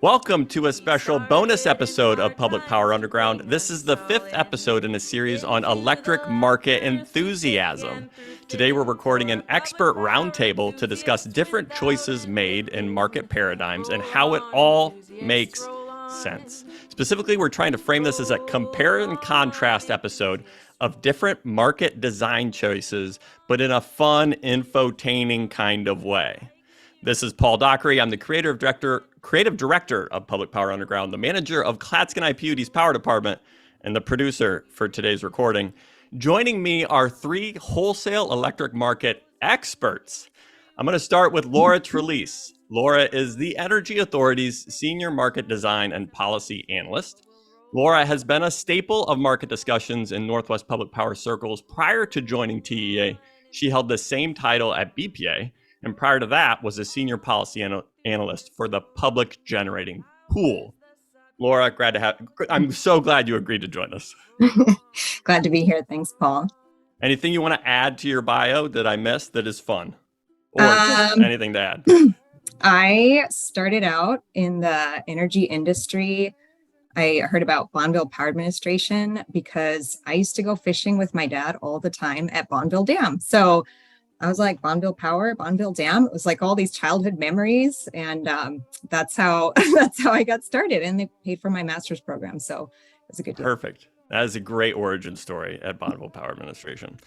Welcome to a special bonus episode of Public Power Underground. This is the 5th episode in a series on electric market enthusiasm. Today we're recording an expert roundtable to discuss different choices made in market paradigms and how it all makes sense. Specifically, we're trying to frame this as a compare and contrast episode of different market design choices, but in a fun, infotaining kind of way. This is Paul Dockery. I'm the creative director of Public Power Underground, the manager of Klatskin IPUD's Power Department, and the producer for today's recording. Joining me are three wholesale electric market experts. I'm going to start with Laura Trolese. Laura is the Energy Authority's Senior Market Design and Policy Analyst. Laura has been a staple of market discussions in Northwest Public Power circles. Prior to joining TEA, she held the same title at BPA, and prior to that was a senior policy analyst for the public generating pool. Laura, I'm so glad you agreed to join us. Glad to be here. Thanks, Paul. Anything you want to add to your bio that I missed that is fun? Or just anything to add? I started out in the energy industry. I heard about Bonneville Power Administration because I used to go fishing with my dad all the time at Bonneville Dam. So I was like, Bonneville Power, Bonneville Dam. It was like all these childhood memories. And that's how I got started. And they paid for my master's program. So it was a good deal. Perfect. That is a great origin story at Bonneville Power Administration.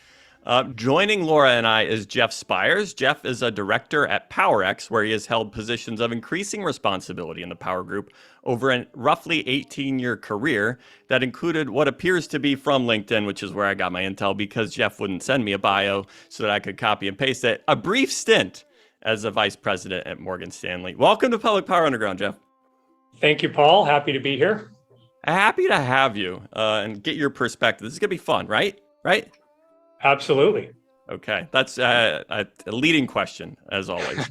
Joining Laura and I is Jeff Spires. Jeff is a director at PowerEx, where he has held positions of increasing responsibility in the power group over a roughly 18-year career that included what appears to be from LinkedIn, which is where I got my intel because Jeff wouldn't send me a bio so that I could copy and paste it, a brief stint as a vice president at Morgan Stanley. Welcome to Public Power Underground, Jeff. Thank you, Paul. Happy to be here. Happy to have you and get your perspective. This is going to be fun, right? Right? Absolutely. Okay, that's a leading question, as always.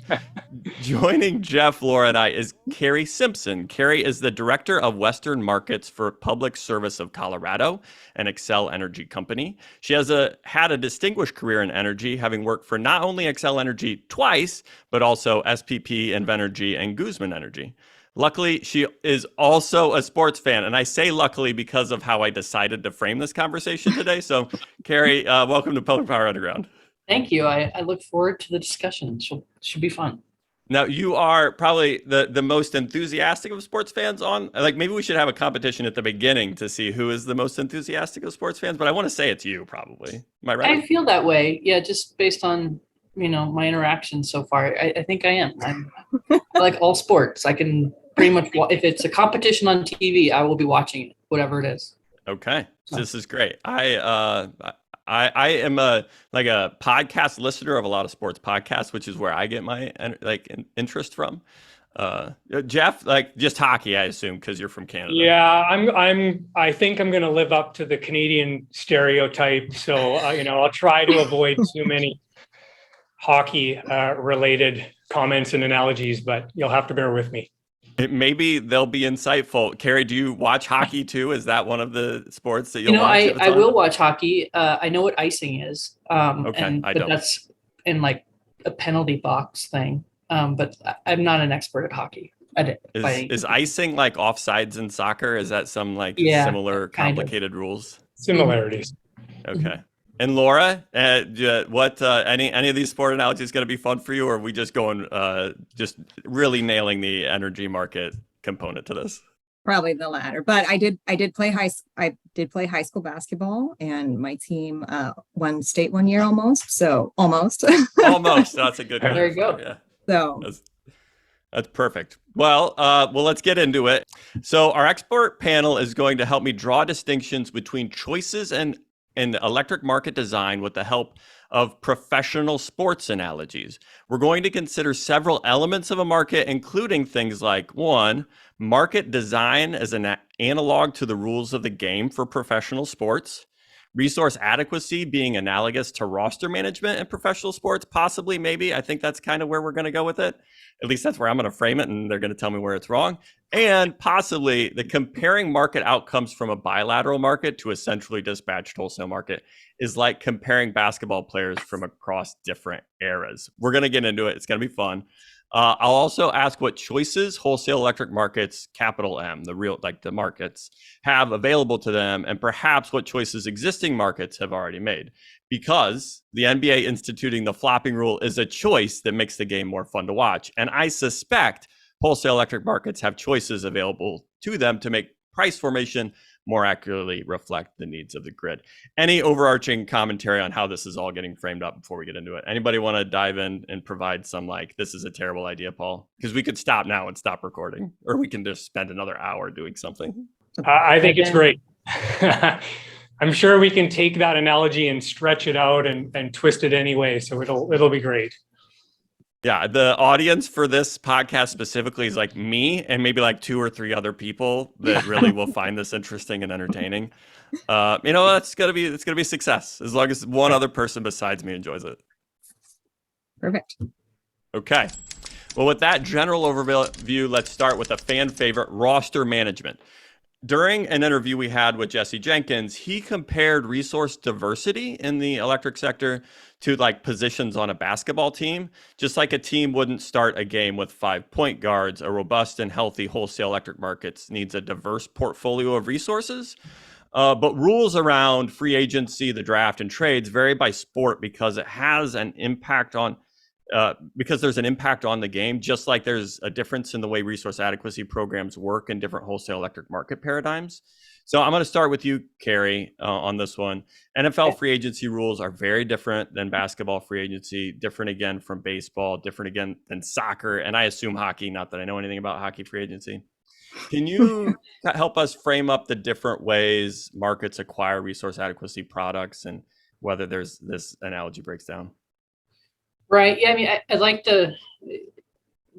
Joining Jeff, Laura, and I is Carrie Simpson. Carrie is the Director of Western Markets for Public Service of Colorado, an Xcel Energy company. She has had a distinguished career in energy, having worked for not only Xcel Energy twice, but also SPP, Invenergy, and Guzman Energy. Luckily, she is also a sports fan, and I say luckily because of how I decided to frame this conversation today. So, Carrie, welcome to Public Power Underground. Thank you. I look forward to the discussion. Should be fun. Now, you are probably the most enthusiastic of sports fans on. Like, maybe we should have a competition at the beginning to see who is the most enthusiastic of sports fans. But I want to say it's you, probably. Am I right? I feel that way. Yeah, just based on my interactions so far. I think I am. I like all sports. I can pretty much, if it's a competition on TV, I will be watching it, whatever it is. Okay, this is great. I am a podcast listener of a lot of sports podcasts, which is where I get my interest from. Jeff, just hockey, I assume, because you're from Canada. Yeah, I think I'm going to live up to the Canadian stereotype. So I'll try to avoid too many hockey related comments and analogies, but you'll have to bear with me. Maybe they'll be insightful. Carrie, do you watch hockey too? Is that one of the sports that you'll watch? I will watch hockey. I know what icing is. Okay, but that's in like a penalty box thing. But I'm not an expert at hockey. Is icing like offsides in soccer? Is that some similar complicated rules? Similarities. Okay. And Laura, what any of these sport analogies going to be fun for you, or are we just going just really nailing the energy market component to this? Probably the latter. But I did play high school basketball, and my team won state one year almost. So almost. Almost. That's a good one. There you go. Yeah. So that's perfect. Well, let's get into it. So our expert panel is going to help me draw distinctions between choices and electric market design with the help of professional sports analogies. We're going to consider several elements of a market, including things like, one, market design as an analog to the rules of the game for professional sports, resource adequacy being analogous to roster management in professional sports, possibly, maybe. I think that's kind of where we're going to go with it. At least that's where I'm going to frame it, and they're going to tell me where it's wrong. And possibly the comparing market outcomes from a bilateral market to a centrally dispatched wholesale market is like comparing basketball players from across different eras. We're going to get into it. It's going to be fun. I'll also ask what choices wholesale electric markets, capital M, the real, like the markets, have available to them, and perhaps what choices existing markets have already made. Because the NBA instituting the flopping rule is a choice that makes the game more fun to watch. And I suspect wholesale electric markets have choices available to them to make price formation more accurately reflect the needs of the grid. Any overarching commentary on how this is all getting framed up before we get into it? Anybody want to dive in and provide some like, this is a terrible idea, Paul? Because we could stop now and stop recording, or we can just spend another hour doing something. I think it's great. I'm sure we can take that analogy and stretch it out and twist it anyway. So it'll be great. Yeah, the audience for this podcast specifically is like me and maybe like 2 or 3 other people that really will find this interesting and entertaining. It's gonna be a success as long as one other person besides me enjoys it. Perfect. Okay. Well, with that general overview, let's start with a fan favorite, roster management. During an interview we had with Jesse Jenkins, he compared resource diversity in the electric sector to like positions on a basketball team. Just like a team wouldn't start a game with 5 point guards, a robust and healthy wholesale electric markets needs a diverse portfolio of resources. But rules around free agency, the draft, and trades vary by sport because it has an impact on because there's an impact on the game, just like there's a difference in the way resource adequacy programs work in different wholesale electric market paradigms. So I'm going to start with you, Carrie, on this one. NFL free agency rules are very different than basketball free agency, different again from baseball, different again than soccer, and I assume hockey, not that I know anything about hockey free agency. Can you help us frame up the different ways markets acquire resource adequacy products and whether there's this analogy breaks down? Right. Yeah. I mean, I like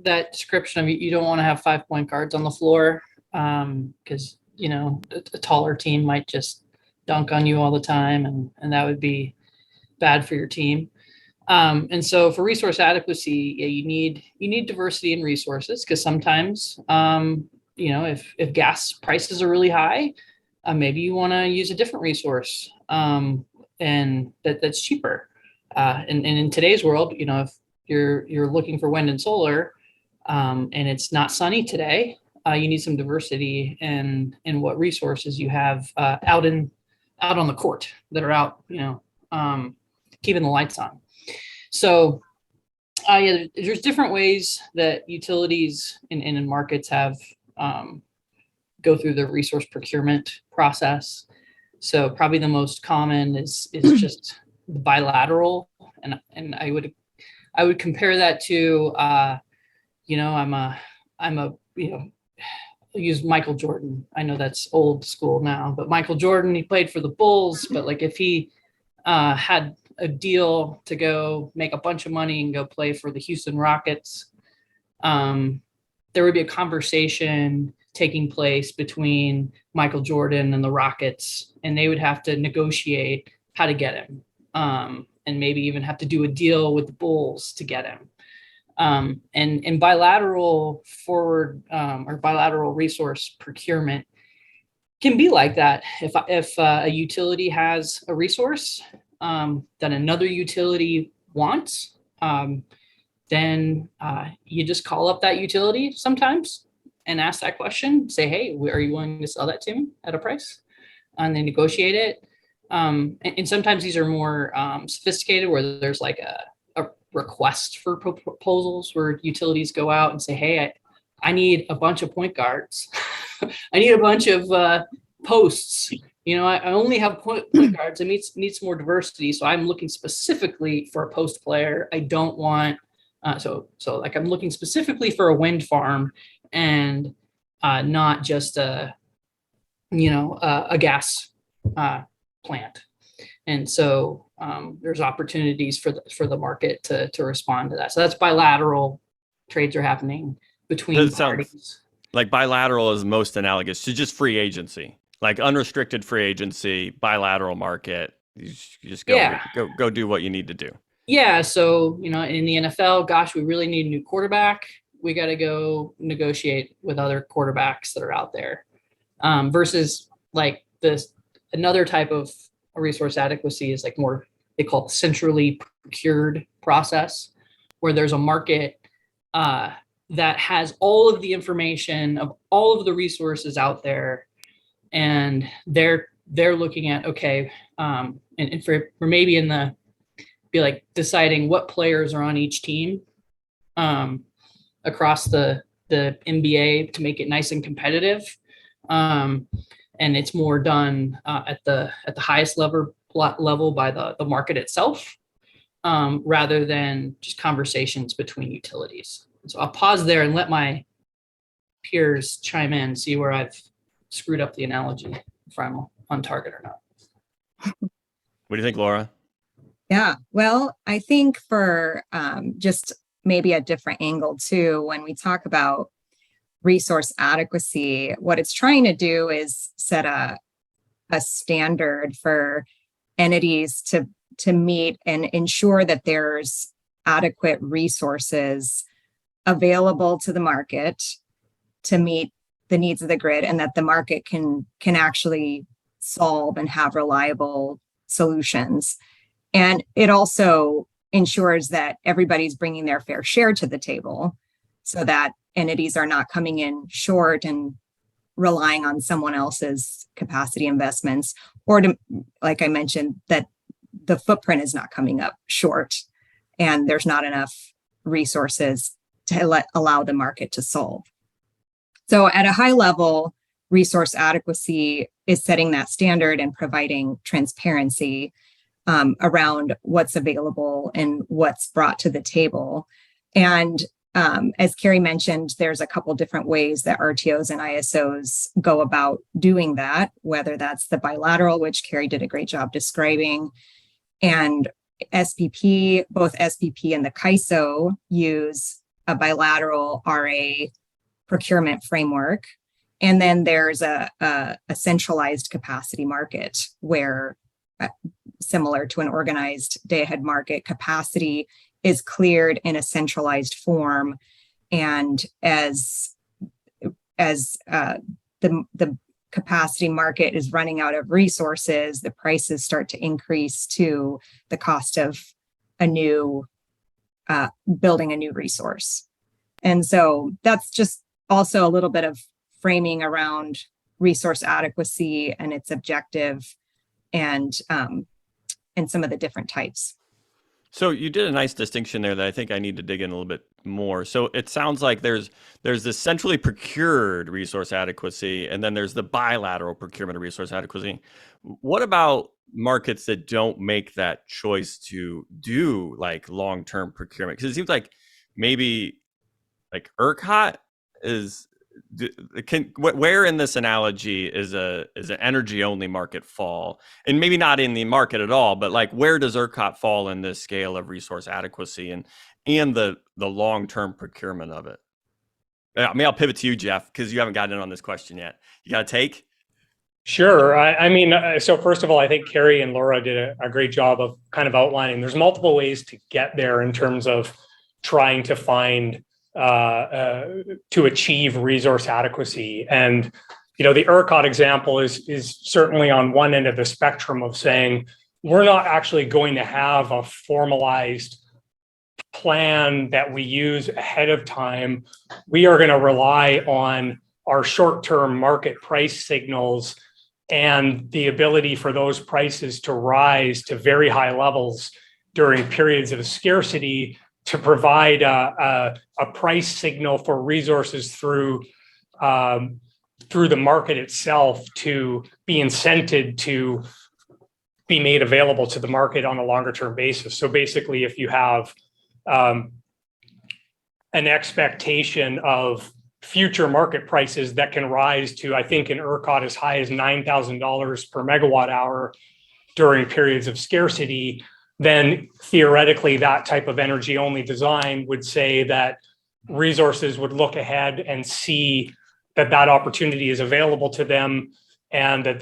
that description of you don't want to have 5 point guards on the floor because, a taller team might just dunk on you all the time and that would be bad for your team. And so for resource adequacy, yeah, you need diversity in resources because sometimes, if gas prices are really high, maybe you want to use a different resource and that's cheaper. And in today's world, if you're looking for wind and solar, and it's not sunny today, you need some diversity in what resources you have out on the court that are out, keeping the lights on. So, there's different ways that utilities in markets have go through the resource procurement process. So probably the most common is just bilateral, and I would compare that to I'll use Michael Jordan. I know that's old school now, but Michael Jordan, he played for the Bulls, but like if he had a deal to go make a bunch of money and go play for the Houston Rockets, there would be a conversation taking place between Michael Jordan and the Rockets, and they would have to negotiate how to get him. And maybe even have to do a deal with the Bulls to get him. And bilateral forward or bilateral resource procurement can be like that. If a utility has a resource that another utility wants, then you just call up that utility sometimes and ask that question. Say, hey, are you willing to sell that to me at a price? And they negotiate it. And sometimes these are more sophisticated, where there's like a request for proposals where utilities go out and say, hey, I need a bunch of point guards. I need a bunch of posts. I only have point guards. It needs more diversity. So I'm looking specifically for a post player. I don't want, so like I'm looking specifically for a wind farm and not just a gas plant. And so there's opportunities for the market to respond to that. So that's bilateral trades are happening between parties. Like bilateral is most analogous to just free agency, like unrestricted free agency, bilateral market. You just go do what you need to do. Yeah. So, in the NFL, gosh, we really need a new quarterback. We got to go negotiate with other quarterbacks that are out there versus like this. Another type of resource adequacy is like more, they call it centrally procured process, where there's a market that has all of the information of all of the resources out there, and they're looking at, okay, and for maybe in the be like deciding what players are on each team across the NBA to make it nice and competitive. And it's more done at the highest level by the market itself, rather than just conversations between utilities. So I'll pause there and let my peers chime in, see where I've screwed up the analogy, if I'm on target or not. What do you think, Laura? Yeah, well, I think for just maybe a different angle too, when we talk about resource adequacy, what it's trying to do is set a standard for entities to meet and ensure that there's adequate resources available to the market to meet the needs of the grid, and that the market can actually solve and have reliable solutions. And it also ensures that everybody's bringing their fair share to the table, so that entities are not coming in short and relying on someone else's capacity investments, or to, like I mentioned, that the footprint is not coming up short and there's not enough resources to allow the market to solve. So at a high level, resource adequacy is setting that standard and providing transparency around what's available and what's brought to the table. And as Carrie mentioned, there's a couple different ways that RTOs and ISOs go about doing that, whether that's the bilateral, which Carrie did a great job describing, and SPP, both SPP and the CAISO use a bilateral RA procurement framework. And then there's a centralized capacity market where, similar to an organized day-ahead market, capacity is cleared in a centralized form. And as the capacity market is running out of resources, the prices start to increase to the cost of building a new resource. And so that's just also a little bit of framing around resource adequacy and its objective, and some of the different types. So you did a nice distinction there that I think I need to dig in a little bit more. So it sounds like there's this centrally procured resource adequacy, and then there's the bilateral procurement of resource adequacy. What about markets that don't make that choice to do like long-term procurement? Because it seems like maybe like ERCOT is where in this analogy is an energy only market fall, and maybe not in the market at all, but like where does ERCOT fall in this scale of resource adequacy and the long-term procurement of it? I mean, I'll pivot to you, Jeff, because you haven't gotten in on this question yet. You got a take? Sure. I mean, so first of all, I think Carrie and Laura did a great job of kind of outlining there's multiple ways to get there in terms of trying to find to achieve resource adequacy. And, the ERCOT example is certainly on one end of the spectrum of saying, we're not actually going to have a formalized plan that we use ahead of time. We are going to rely on our short-term market price signals and the ability for those prices to rise to very high levels during periods of scarcity to provide a price signal for resources through the market itself to be incented to be made available to the market on a longer term basis. So basically, if you have an expectation of future market prices that can rise to, I think in ERCOT, as high as $9,000 per megawatt hour during periods of scarcity, then theoretically that type of energy only design would say that resources would look ahead and see that opportunity is available to them, and that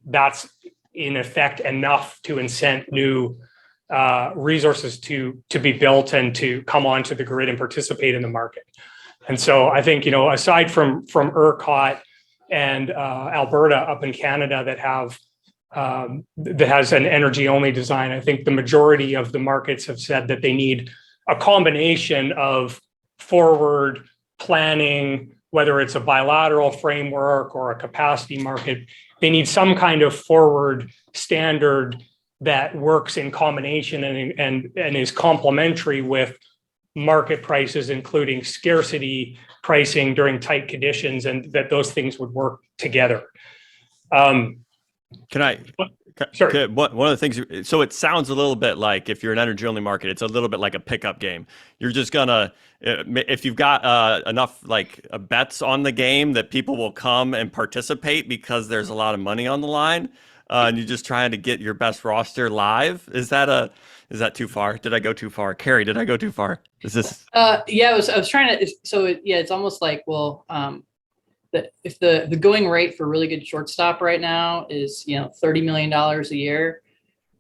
that's in effect enough to incent new resources to be built and to come onto the grid and participate in the market. And so I think, aside from ERCOT and Alberta up in Canada that has an energy only design, I think the majority of the markets have said that they need a combination of forward planning, whether it's a bilateral framework or a capacity market. They need some kind of forward standard that works in combination and is complementary with market prices, including scarcity pricing during tight conditions, and that those things would work together. Sorry. One of the things, so it sounds a little bit like, if you're an energy only market, it's a little bit like a pickup game. You're just gonna, if you've got enough bets on the game, that people will come and participate because there's a lot of money on the line, and you're just trying to get your best roster live. Is that too far? Did I go too far? Carrie, did I go too far? Is this? Yeah, I was trying to. So it's almost like, well, if the going rate for really good shortstop right now is $30 million a year,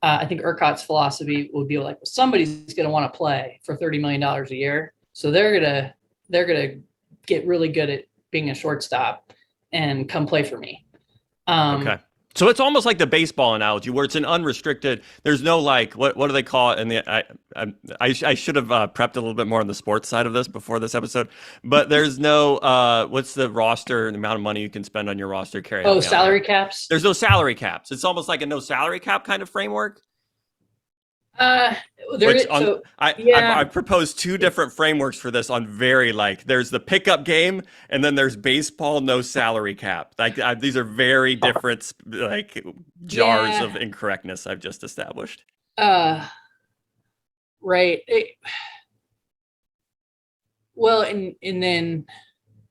I think ERCOT's philosophy would be like, well, somebody's going to want to play for $30 million a year, so they're gonna get really good at being a shortstop and come play for me. Okay. So it's almost like the baseball analogy, where it's an unrestricted. There's no what do they call it? And I should have prepped a little bit more on the sports side of this before this episode. But there's no what's the roster, the amount of money you can spend on your roster? Carry. Oh, salary caps. There's no salary caps. It's almost like a no salary cap kind of framework. I proposed two different frameworks for this on very there's the pickup game, and then there's baseball no salary cap. These are very different jars of incorrectness I've just established. Right. Well, and then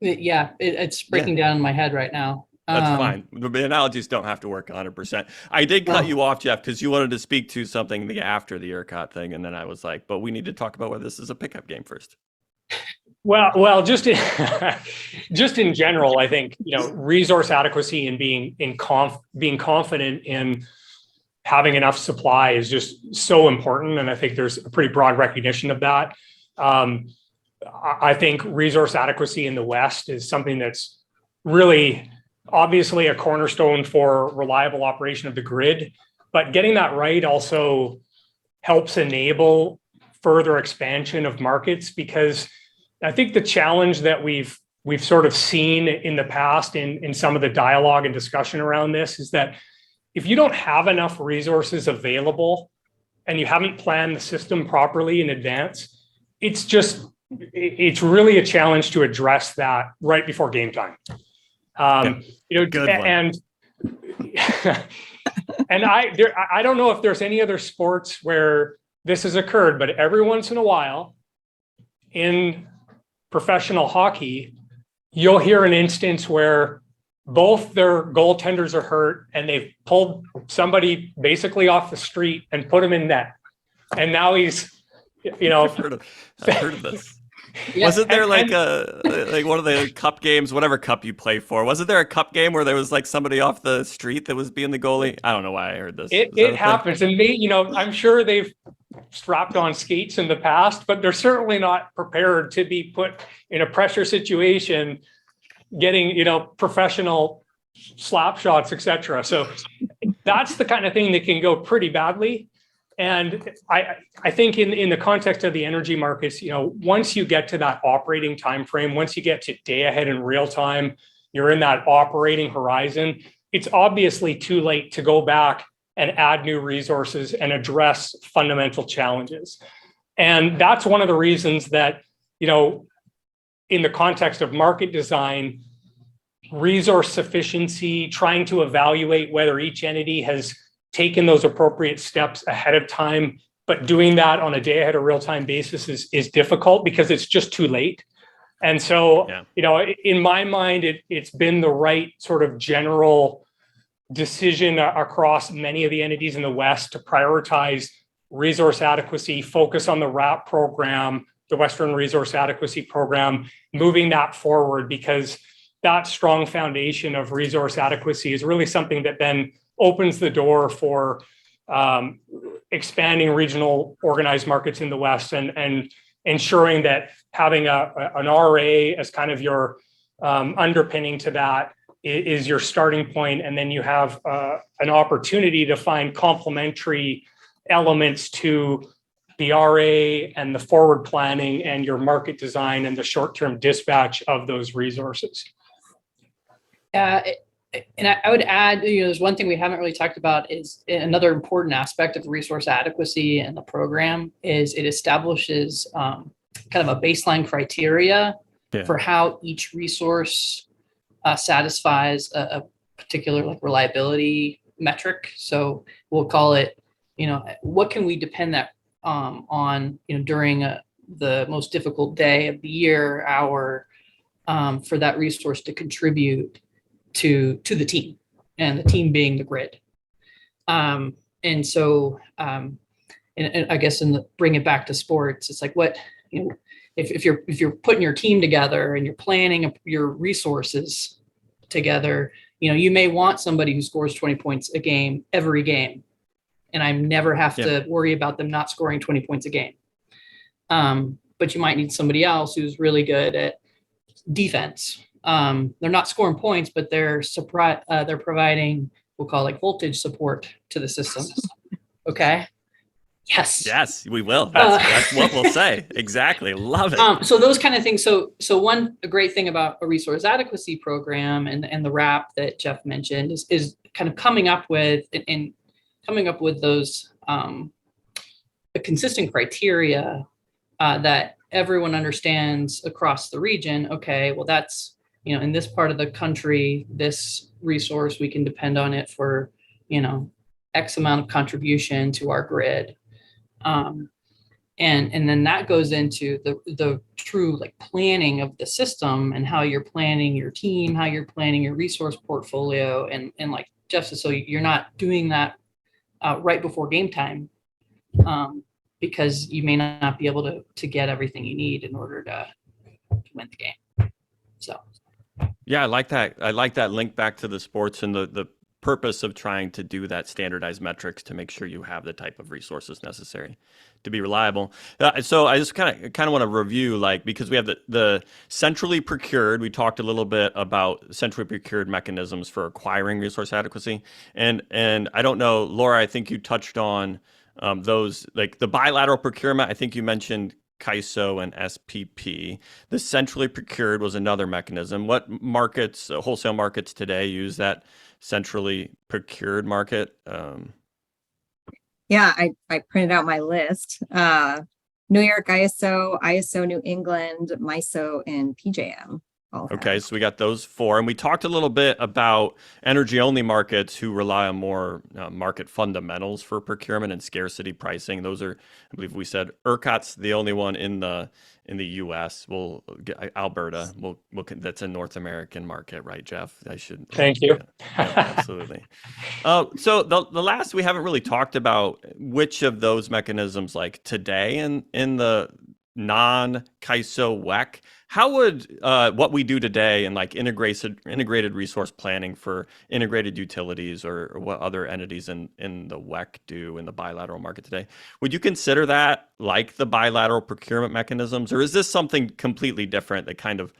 it's breaking down in my head right now. That's fine. The analogies don't have to work 100%. I did cut you off, Jeff, because you wanted to speak to something after the ERCOT thing, and then I was like, but we need to talk about whether this is a pickup game first. Well, just in general, I think resource adequacy and being confident in having enough supply is just so important, and I think there's a pretty broad recognition of that. I think resource adequacy in the West is something that's really obviously a cornerstone for reliable operation of the grid, but getting that right also helps enable further expansion of markets, because I think the challenge that we've sort of seen in the past in some of the dialogue and discussion around this is that if you don't have enough resources available and you haven't planned the system properly in advance, it's really a challenge to address that right before game time. Good one. And I don't know if there's any other sports where this has occurred, but every once in a while in professional hockey, you'll hear an instance where both their goaltenders are hurt and they've pulled somebody basically off the street and put him in net. And now he's, I've heard of this. Yeah. Wasn't there one of the cup games, whatever cup you play for? Wasn't there a cup game where there was somebody off the street that was being the goalie? I don't know why I heard this. It happens, and I'm sure they've strapped on skates in the past, but they're certainly not prepared to be put in a pressure situation, getting professional slap shots, etc. So that's the kind of thing that can go pretty badly. And I think in the context of the energy markets, once you get to that operating time frame, once you get to day ahead in real time, you're in that operating horizon, it's obviously too late to go back and add new resources and address fundamental challenges. And that's one of the reasons that, in the context of market design, resource sufficiency, trying to evaluate whether each entity has taken those appropriate steps ahead of time, but doing that on a day ahead of real time basis is difficult because it's just too late. And so, in my mind, it's been the right sort of general decision across many of the entities in the West to prioritize resource adequacy, focus on the RAP program, the Western Resource Adequacy Program, moving that forward, because that strong foundation of resource adequacy is really something that then opens the door for expanding regional organized markets in the West and ensuring that having an RA as kind of your underpinning to that is your starting point. And then you have an opportunity to find complementary elements to the RA and the forward planning and your market design and the short-term dispatch of those resources. And I would add, there's one thing we haven't really talked about is another important aspect of resource adequacy and the program is it establishes kind of a baseline criteria for how each resource satisfies a particular like reliability metric. So we'll call it, what can we depend that on, during the most difficult day of the year, hour, for that resource to contribute to the team, and the team being the grid. And so, and I guess bring it back to sports, it's like what, if you're putting your team together and you're planning your resources together, you may want somebody who scores 20 points a game every game, and I never have to worry about them not scoring 20 points a game. But you might need somebody else who's really good at defense. They're not scoring points, but they're providing, we'll call it voltage support to the system. Okay. Yes, we will. That's what we'll say. Exactly. Love it. So those kind of things. So one great thing about a resource adequacy program and the RAP that Jeff mentioned is kind of coming up with those a consistent criteria that everyone understands across the region. Okay, well that's, in this part of the country, this resource, we can depend on it for, X amount of contribution to our grid. And then that goes into the true like planning of the system and how you're planning your team, how you're planning your resource portfolio. And like Jeff said, so you're not doing that right before game time, because you may not be able to get everything you need in order to win the game. So. Yeah, I like that. I like that link back to the sports and the purpose of trying to do that standardized metrics to make sure you have the type of resources necessary to be reliable. So I just kind of want to review, because we have the centrally procured. We talked a little bit about centrally procured mechanisms for acquiring resource adequacy, and I don't know, Laura, I think you touched on those, like the bilateral procurement. I think you mentioned CAISO and SPP. The centrally procured was another mechanism. What markets, wholesale markets today, use that centrally procured market? Yeah, I printed out my list. New York ISO New England, MISO, and PJM. Okay, so we got those four. And we talked a little bit about energy-only markets who rely on more market fundamentals for procurement and scarcity pricing. Those are, I believe we said, ERCOT's the only one in the U.S. Alberta. That's a North American market, right, Jeff? Thank you. Yeah, absolutely. So the last, we haven't really talked about which of those mechanisms, like today in the non-CAISO WEC, how would what we do today in like integrated resource planning for integrated utilities or what other entities in the WEC do in the bilateral market today, would you consider that like the bilateral procurement mechanisms, or is this something completely different that kind of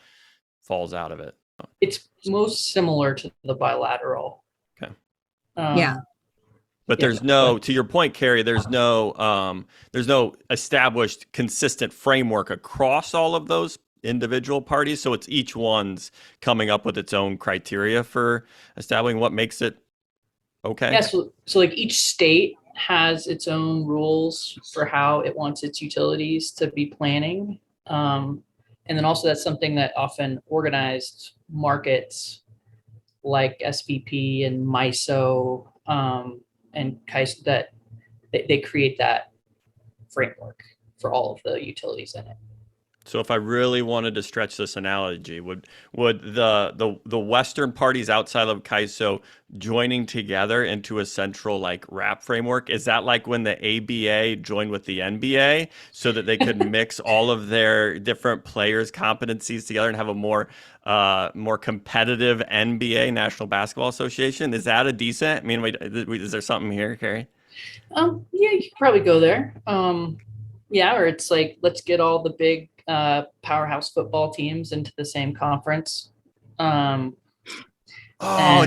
falls out of it? It's most similar to the bilateral. Okay. Yeah. But there's no, to your point, Carrie, there's no established consistent framework across all of those individual parties. So it's each one's coming up with its own criteria for establishing what makes it okay. Yeah. So like each state has its own rules for how it wants its utilities to be planning. And then also that's something that often organized markets like SPP and MISO, and CAISO, that they create that framework for all of the utilities in it. So if I really wanted to stretch this analogy, would the Western parties outside of CAISO joining together into a central like RAP framework, is that like when the ABA joined with the NBA so that they could mix all of their different players' competencies together and have a more competitive NBA, National Basketball Association? Is that a decent? I mean, is there something here, Carrie? Yeah, you could probably go there. Yeah, or it's like, let's get all the big powerhouse football teams into the same conference. It's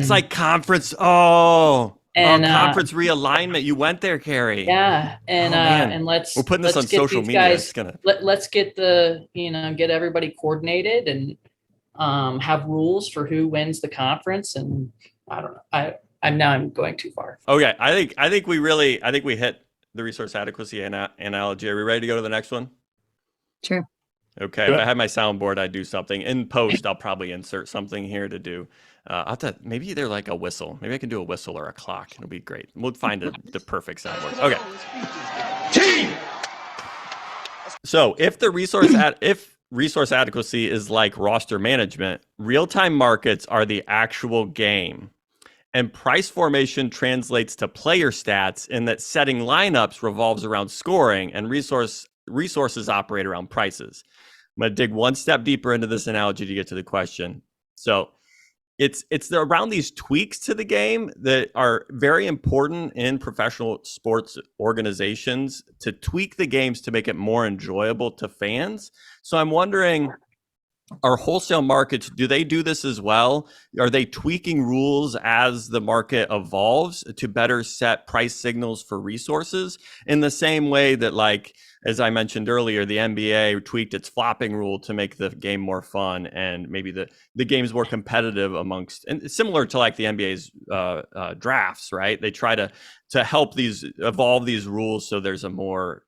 like conference. Oh, And conference realignment. You went there, Carrie. yeah, and man. and We're putting this on get social these media. guys, It's gonna. let's get get everybody coordinated and have rules for who wins the conference. And I don't know. I'm going too far. Okay, I think we hit the resource adequacy analogy. Are we ready to go to the next one? Sure. Okay, if I had my soundboard, I'd do something. In post, I'll probably insert something here to do. I'll have to, maybe they're like a whistle. Maybe I can do a whistle or a clock. It'll be great. We'll find the perfect soundboard. Okay. So if resource adequacy is like roster management, real-time markets are the actual game. And price formation translates to player stats in that setting lineups revolves around scoring and resources operate around prices. I'm going to dig one step deeper into this analogy to get to the question. So it's around these tweaks to the game that are very important in professional sports organizations to tweak the games to make it more enjoyable to fans. So I'm wondering, are wholesale markets, do they do this as well? Are they tweaking rules as the market evolves to better set price signals for resources in the same way that, like, as I mentioned earlier, the NBA tweaked its flopping rule to make the game more fun and maybe the game's more competitive amongst, and similar to like the NBA's drafts, right? They try to help evolve these rules so there's a more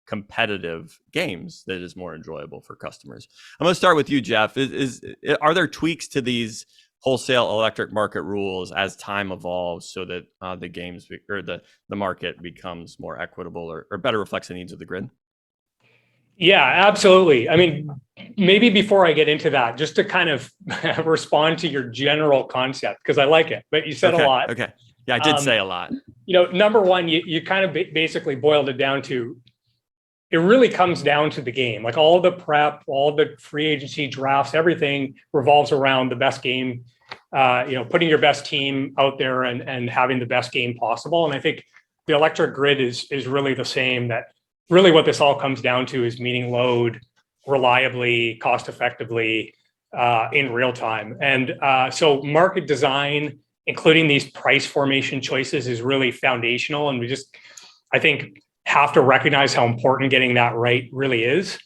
competitive games that is more enjoyable for customers. I'm going to start with you, Jeff. Are there tweaks to these wholesale electric market rules as time evolves so that the games or the market becomes more equitable or better reflects the needs of the grid? Yeah, absolutely. I mean, maybe before I get into that, just to kind of respond to your general concept, because I like it, but you said a lot. Okay. Yeah, I did say a lot. Number one, you kind of basically boiled it down to, it really comes down to the game. Like all the prep, all the free agency drafts, everything revolves around the best game, putting your best team out there and having the best game possible. And I think the electric grid is really the same. That really what this all comes down to is meeting load reliably, cost effectively, in real time. And so market design, including these price formation choices, is really foundational. And I think, have to recognize how important getting that right really is.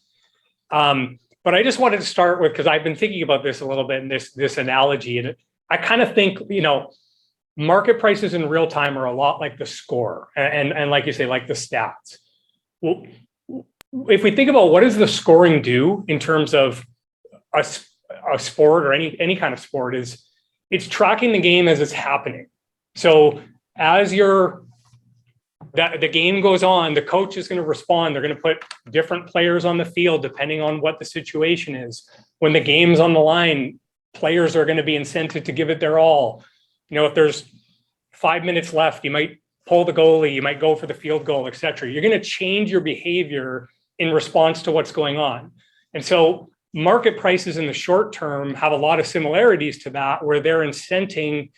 But I just wanted to start with, because I've been thinking about this a little bit in this analogy, and I kind of think, market prices in real time are a lot like the score, and like you say, like the stats. Well, if we think about what does the scoring do in terms of a sport or any kind of sport, it's tracking the game as it's happening. So as the game goes on, the coach is going to respond. They're going to put different players on the field depending on what the situation is. When the game's on the line, players are going to be incented to give it their all. If there's 5 minutes left, you might pull the goalie, you might go for the field goal, etc. You're going to change your behavior in response to what's going on. And so market prices in the short term have a lot of similarities to that, where they're incenting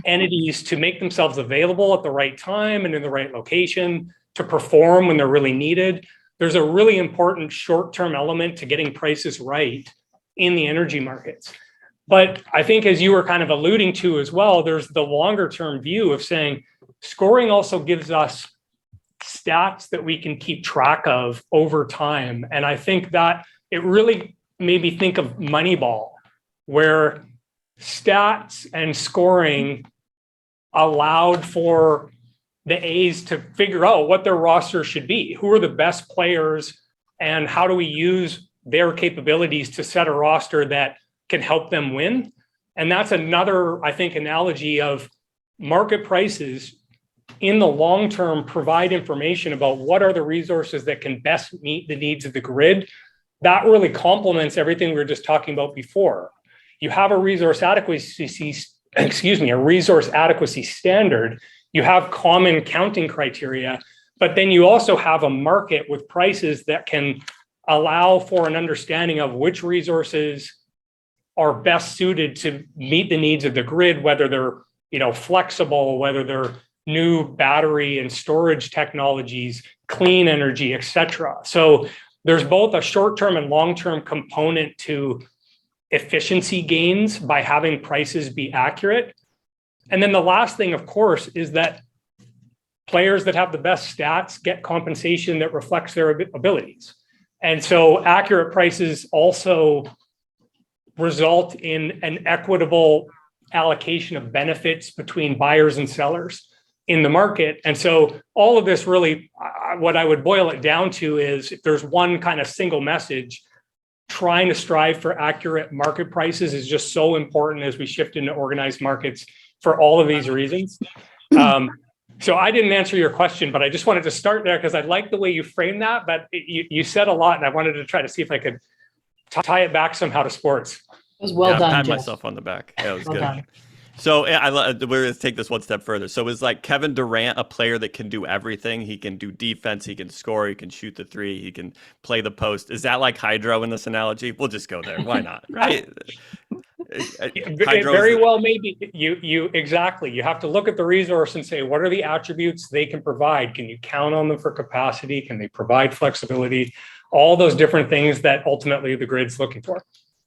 entities to make themselves available at the right time and in the right location to perform when they're really needed. There's a really important short-term element to getting prices right in the energy markets. But I think, as you were kind of alluding to as well, there's the longer-term view of saying scoring also gives us stats that we can keep track of over time. And I think that it really made me think of Moneyball, where stats and scoring allowed for the A's to figure out what their roster should be. Who are the best players and how do we use their capabilities to set a roster that can help them win? And that's another, I think, analogy of market prices in the long term provide information about what are the resources that can best meet the needs of the grid. That really complements everything we were just talking about before. You have a resource adequacy standard. You have common counting criteria, but then you also have a market with prices that can allow for an understanding of which resources are best suited to meet the needs of the grid, whether they're flexible, whether they're new battery and storage technologies, clean energy, et cetera. So there's both a short-term and long-term component to efficiency gains by having prices be accurate. And then the last thing, of course, is that players that have the best stats get compensation that reflects their abilities. And so accurate prices also result in an equitable allocation of benefits between buyers and sellers in the market. And so all of this really, what I would boil it down to is, if there's one kind of single message, trying to strive for accurate market prices is just so important as we shift into organized markets for all of these reasons. So I didn't answer your question, but I just wanted to start there because I like the way you framed that, but you said a lot and I wanted to try to see if I could tie it back somehow to sports. It was well done, I pat Jeff. myself on the back. Yeah, it was Well good. done. So we're going to take this one step further. So is like Kevin Durant a player that can do everything? He can do defense, he can score, he can shoot the three, he can play the post. Is that like hydro in this analogy? We'll just go there. Why not? Right? Very well, maybe you exactly. You have to look at the resource and say, what are the attributes they can provide? Can you count on them for capacity? Can they provide flexibility? All those different things that ultimately the grid's looking for.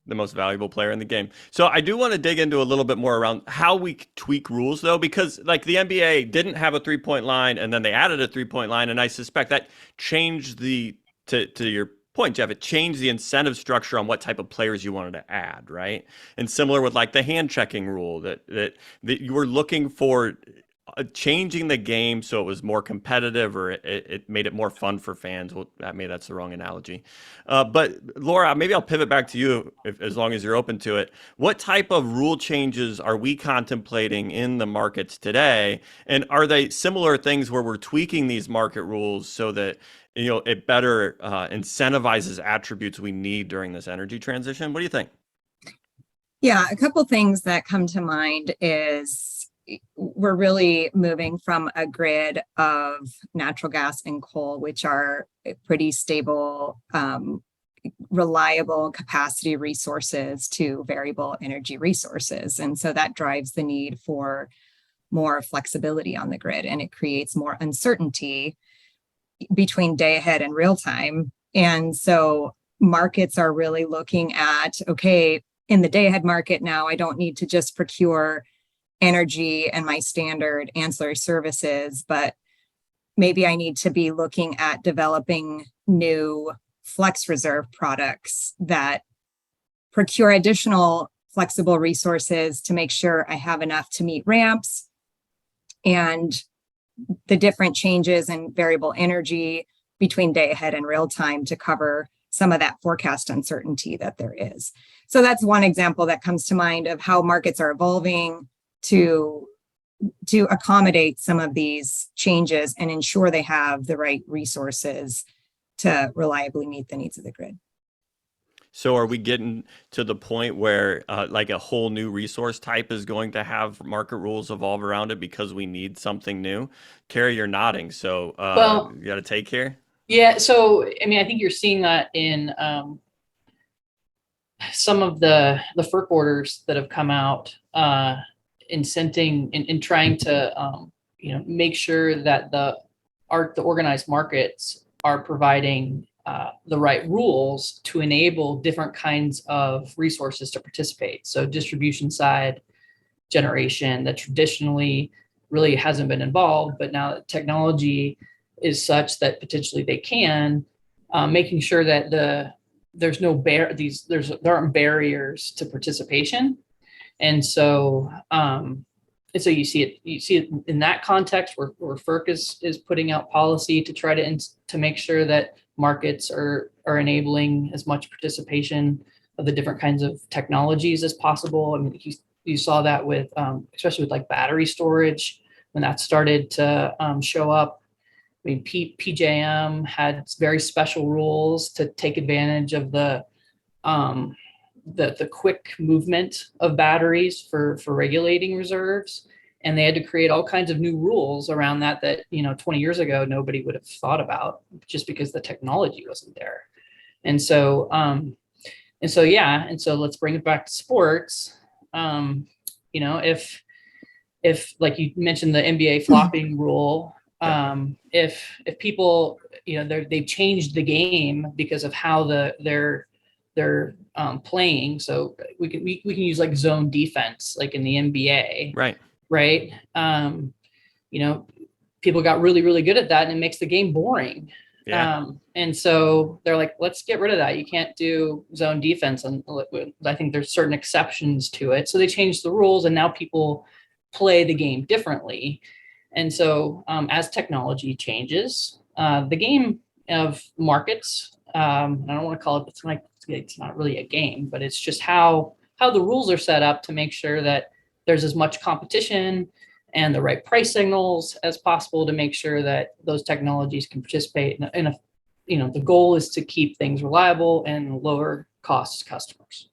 The most valuable player in the game. So I do want to dig into a little bit more around how we tweak rules, though, because like the NBA didn't have a 3-point line and then they added a 3-point line. And I suspect that changed to your point, Jeff, it changed the incentive structure on what type of players you wanted to add, right? And similar with like the hand checking rule that you were looking for changing the game so it was more competitive, or it made it more fun for fans. Well, maybe that's the wrong analogy. But Laura, maybe I'll pivot back to you as long as you're open to it. What type of rule changes are we contemplating in the markets today? And are they similar things where we're tweaking these market rules so that it better incentivizes attributes we need during this energy transition? What do you think? Yeah, a couple things that come to mind is we're really moving from a grid of natural gas and coal, which are pretty stable, reliable capacity resources, to variable energy resources. And so that drives the need for more flexibility on the grid, and it creates more uncertainty between day ahead and real time. And so markets are really looking at, okay, in the day ahead market now, I don't need to just procure energy and my standard ancillary services, but maybe I need to be looking at developing new flex reserve products that procure additional flexible resources to make sure I have enough to meet ramps and the different changes in variable energy between day ahead and real time to cover some of that forecast uncertainty that there is. So that's one example that comes to mind of how markets are evolving to accommodate some of these changes and ensure they have the right resources to reliably meet the needs of the grid. So are we getting to the point where like a whole new resource type is going to have market rules evolve around it because we need something new? Carrie, you're nodding. So you got a take here? Yeah. So, I mean, I think you're seeing that in some of the FERC orders that have come out, incenting and trying to, make sure that the organized markets are providing the right rules to enable different kinds of resources to participate. So distribution side generation that traditionally really hasn't been involved, but now that technology is such that potentially they can, making sure that there aren't barriers to participation. And so you see it in that context where FERC is putting out policy to try to make sure that markets are enabling as much participation of the different kinds of technologies as possible. I mean, you saw that with, especially with like battery storage, when that started to show up. I mean, PJM had very special rules to take advantage of the quick movement of batteries for regulating reserves. And they had to create all kinds of new rules around that 20 years ago, nobody would have thought about, just because the technology wasn't there. And so let's bring it back to sports. If like you mentioned the NBA flopping rule, if people, they've changed the game because of how they're playing. So we can use like zone defense, like in the NBA. Right. right? People got really, really good at that, and it makes the game boring. Yeah. And so they're like, let's get rid of that. You can't do zone defense. And I think there's certain exceptions to it. So they changed the rules, and now people play the game differently. And so as technology changes, the game of markets, I don't want to call it, it's not really a game, but it's just how the rules are set up to make sure that there's as much competition and the right price signals as possible to make sure that those technologies can participate in a the goal is to keep things reliable and lower cost customers.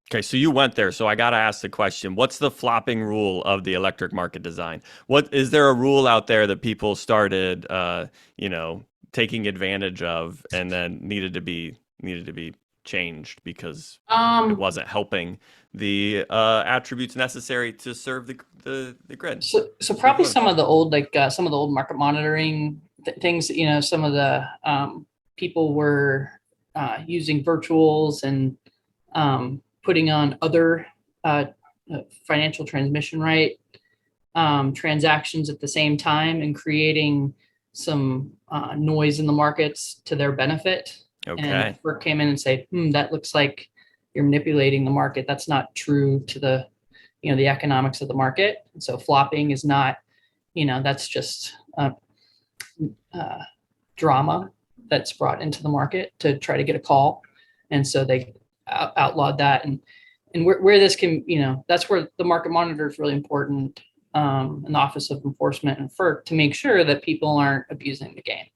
Okay, so you went there, so I got to ask the question, what's the flopping rule of the electric market design? What is there a rule out there that people started taking advantage of and then needed to be changed because it wasn't helping the attributes necessary to serve the grid? So probably some of the old market monitoring things, some of the people were using virtuals and putting on other financial transmission transactions at the same time and creating some noise in the markets to their benefit. Okay. And FERC came in and said, that looks like you're manipulating the market. That's not true to the economics of the market. And so flopping is not, that's just drama that's brought into the market to try to get a call. And so they outlawed that. And where this can, that's where the market monitor is really important in the Office of Enforcement and FERC to make sure that people aren't abusing the game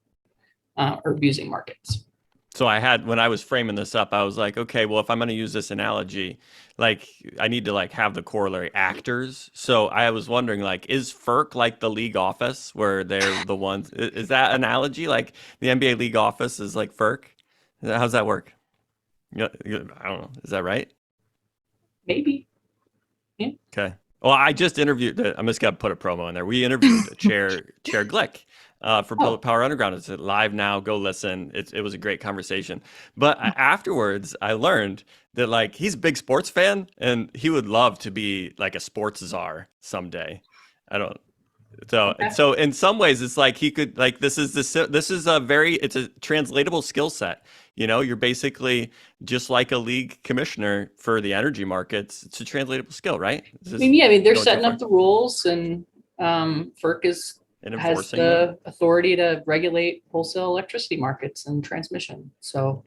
or abusing markets. So when I was framing this up, I was like, okay, well, if I'm going to use this analogy, I need to have the corollary actors. So I was wondering, is FERC like the league office where they're the ones? Is that analogy? Like the NBA league office is like FERC? How's that work? I don't know. Is that right? Maybe. Yeah. Okay. Well, I just interviewed. I'm just gonna put a promo in there. We interviewed Chair Glick for Public Power Underground. It's live now. Go listen. It was a great conversation. But afterwards, I learned that he's a big sports fan and he would love to be a sports czar someday. So in some ways, it's he could this is it's a translatable skill set. You're basically just like a league commissioner for the energy markets. It's a translatable skill, right? They're setting up the rules, and FERC has the authority to regulate wholesale electricity markets and transmission. So,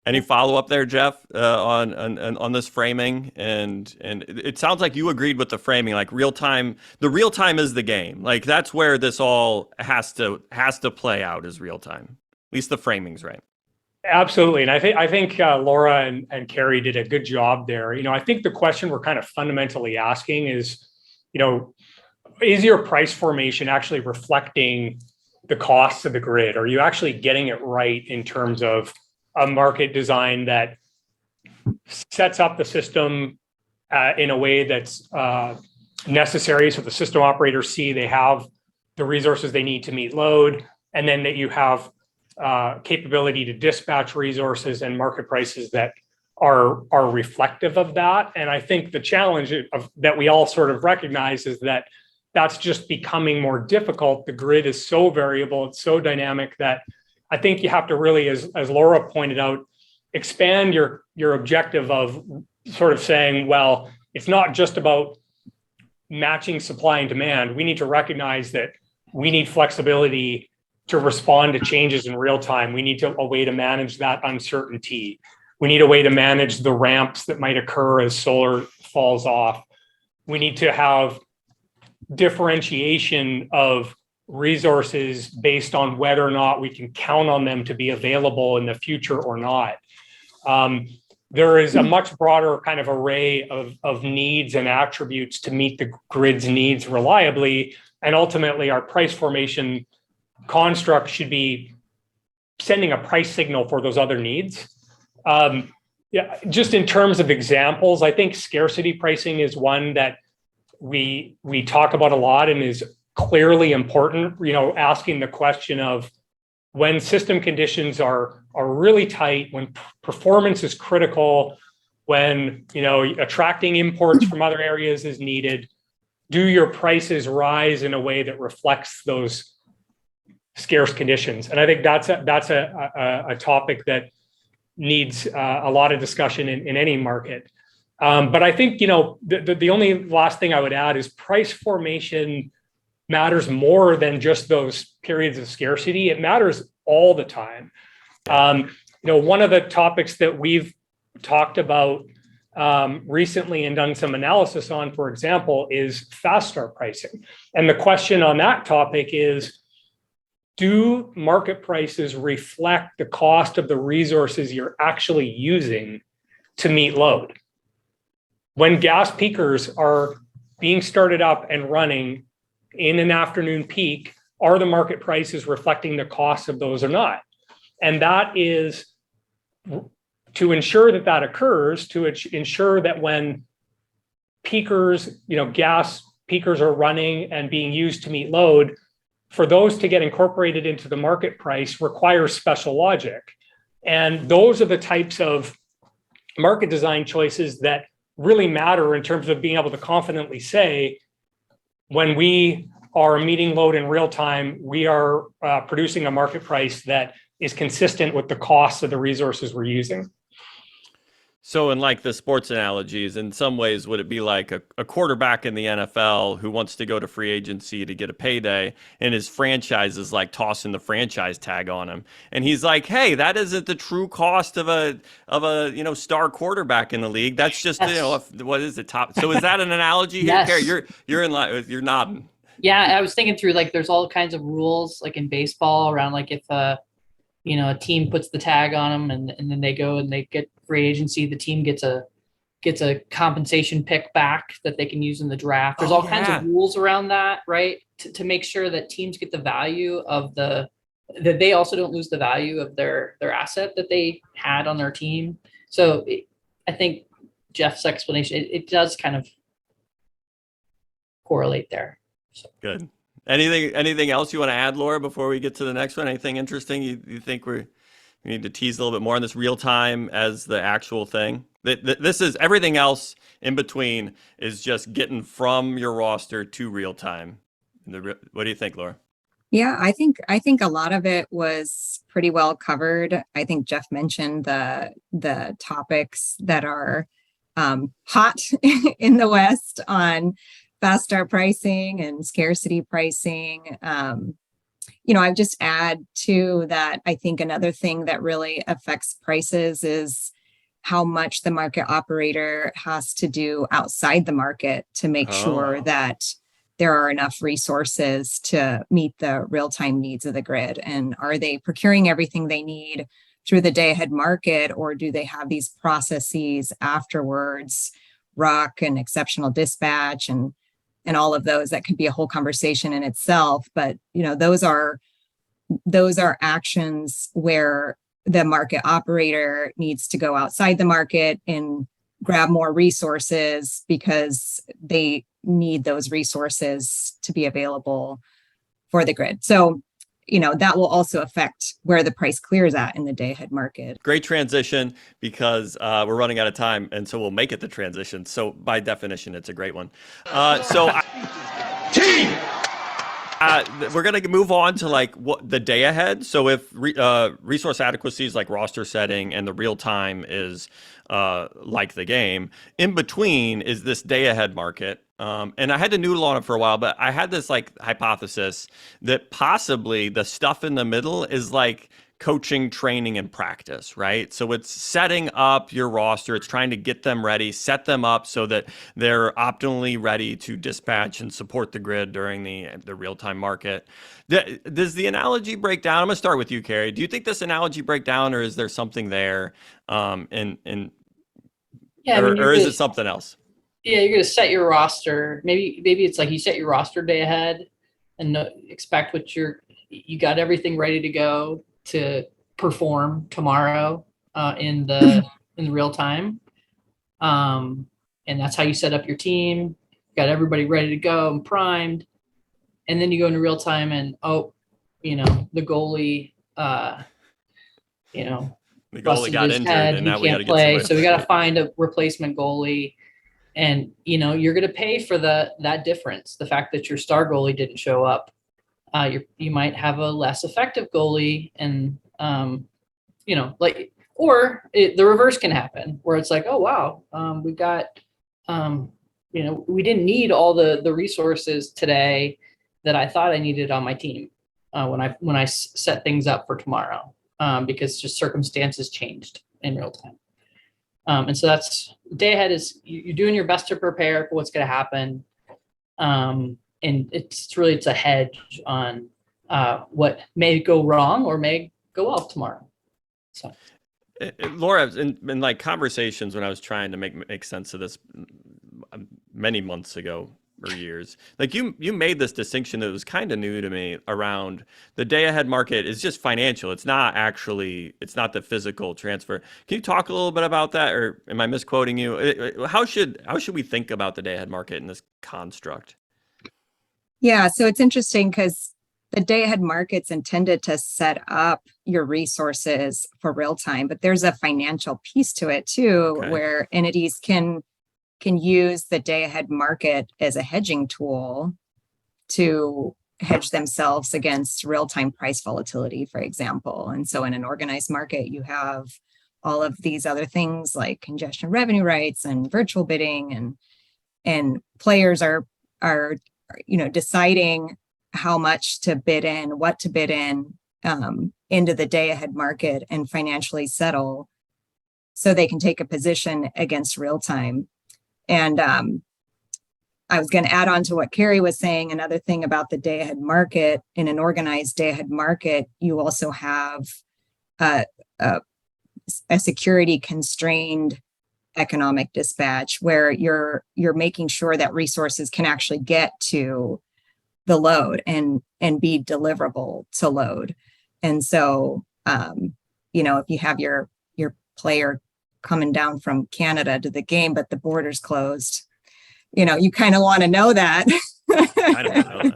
any follow up there, Jeff, on this framing? And it sounds like you agreed with the framing, real time. The real time is the game. That's where this all has to play out, is real time. At least the framing's right. Absolutely, and I think Laura and Carrie did a good job there. I think the question we're kind of fundamentally asking is, is your price formation actually reflecting the costs of the grid? Are you actually getting it right in terms of a market design that sets up the system in a way that's necessary, so the system operators see they have the resources they need to meet load, and then that you have capability to dispatch resources and market prices that are reflective of that. And I think the challenge that we all sort of recognize is that that's just becoming more difficult. The grid is so variable, it's so dynamic that I think you have to really, as Laura pointed out, expand your objective of sort of saying, well, it's not just about matching supply and demand. We need to recognize that we need flexibility to respond to changes in real time. We need a way to manage that uncertainty. We need a way to manage the ramps that might occur as solar falls off. We need to have differentiation of resources based on whether or not we can count on them to be available in the future or not. There is a much broader kind of array of needs and attributes to meet the grid's needs reliably. And ultimately, our price formation construct should be sending a price signal for those other needs. Just in terms of examples, I think scarcity pricing is one that we talk about a lot and is clearly important. Asking the question of when system conditions are really tight, when performance is critical, when, attracting imports from other areas is needed, do your prices rise in a way that reflects those scarce conditions? And I think that's a topic that needs a lot of discussion in any market. But I think, the only last thing I would add is price formation matters more than just those periods of scarcity. It matters all the time. One of the topics that we've talked about recently and done some analysis on, for example, is fast start pricing. And the question on that topic is, do market prices reflect the cost of the resources you're actually using to meet load? When gas peakers are being started up and running in an afternoon peak, are the market prices reflecting the cost of those or not? And that is to ensure that occurs, to ensure that when peakers, gas peakers are running and being used to meet load, for those to get incorporated into the market price requires special logic. And those are the types of market design choices that really matter in terms of being able to confidently say, when we are meeting load in real time, we are producing a market price that is consistent with the costs of the resources we're using. So in like the sports analogies, in some ways, would it be like a quarterback in the NFL who wants to go to free agency to get a payday, and his franchise is like tossing the franchise tag on him, and he's like, "Hey, that isn't the true cost of a star quarterback in the league. That's just what is it top?" So is that an analogy here, Yes. Carrie? You're nodding. Yeah, I was thinking through, like, there's all kinds of rules, like in baseball, around like if a team puts the tag on them and then they go and they get free agency, the team gets a compensation pick back that they can use in the draft. There's kinds of rules around that, right? To make sure that teams get the value of that they also don't lose the value of their asset that they had on their team. So I think Jeff's explanation, it does kind of correlate there. So. Good. Anything else you want to add, Laura, before we get to the next one? Anything interesting you think we need to tease a little bit more on this real time as the actual thing? This is everything else in between is just getting from your roster to real time. What do you think, Laura? Yeah, I think a lot of it was pretty well covered. I think Jeff mentioned the topics that are hot in the West on fast start pricing and scarcity pricing. I would just add to that, I think another thing that really affects prices is how much the market operator has to do outside the market to make sure that there are enough resources to meet the real-time needs of the grid. And are they procuring everything they need through the day-ahead market, or do they have these processes afterwards, RUC and exceptional dispatch and all of those? That could be a whole conversation in itself. But those are actions where the market operator needs to go outside the market and grab more resources because they need those resources to be available for the grid. So, that will also affect where the price clears at in the day ahead market. Great transition, because we're running out of time, and so we'll make it the transition. So by definition, it's a great one. We're going to move on to like what the day ahead. So if resource adequacy is like roster setting and the real time is like the game, in between is this day ahead market. And I had to noodle on it for a while, but I had this like hypothesis that possibly the stuff in the middle is like coaching, training, and practice, right? So it's setting up your roster. It's trying to get them ready, set them up so that they're optimally ready to dispatch and support the grid during the real-time market. Does the analogy break down? I'm going to start with you, Carrie. Do you think this analogy break down, or is there something there? Or is it something else? Yeah, you're going to set your roster. Maybe it's like you set your roster day ahead and expect you got everything ready to go to perform tomorrow in the real time. And that's how you set up your team. Got everybody ready to go and primed. And then you go into real time and the goalie, The The goalie busted got his injured, head, and he now we got to can't get play. somebody So we to got to find a replacement goalie. And, you're going to pay for that difference. The fact that your star goalie didn't show up, you might have a less effective goalie, and, the reverse can happen where it's like, oh, wow, we got, we didn't need all the resources today that I thought I needed on my team when I set things up for tomorrow, because just circumstances changed in real time. And so that's day ahead is you're doing your best to prepare for what's going to happen. And it's a hedge on what may go wrong or may go well tomorrow. So, Laura, in like conversations when I was trying to make sense of this many months ago or years, like you made this distinction that was kind of new to me around the day ahead market is just financial. It's not the physical transfer. Can you talk a little bit about that, or am I misquoting you? How should we think about the day ahead market in this construct? Yeah, so it's interesting because the day ahead market's intended to set up your resources for real time, but there's a financial piece to it too, Okay. where entities can use the day ahead market as a hedging tool to hedge themselves against real time price volatility, for example. And so in an organized market, you have all of these other things like congestion revenue rights and virtual bidding, and players are deciding how much to bid in, what to bid in into the day ahead market and financially settle so they can take a position against real time. And I was going to add on to what Carrie was saying. Another thing about the day ahead market, in an organized day ahead market, you also have a security constrained economic dispatch where you're making sure that resources can actually get to the load and be deliverable to load. And so, if you have your player coming down from Canada to the game, but the border's closed, you kind of want to know that. I don't know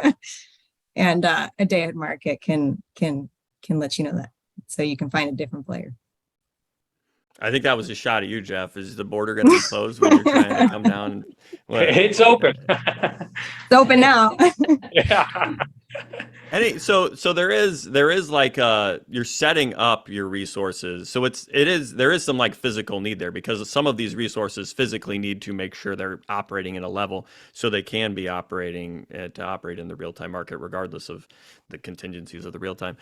that. And a day ahead market can let you know that, so you can find a different player. I think that was a shot at you, Jeff. Is the border going to be closed when you're trying to come down? It's open. It's open now. Yeah. So there is like you're setting up your resources. So there is some like physical need there, because some of these resources physically need to make sure they're operating in a level so they can be operating to operate in the real time market, regardless of the contingencies of the real time.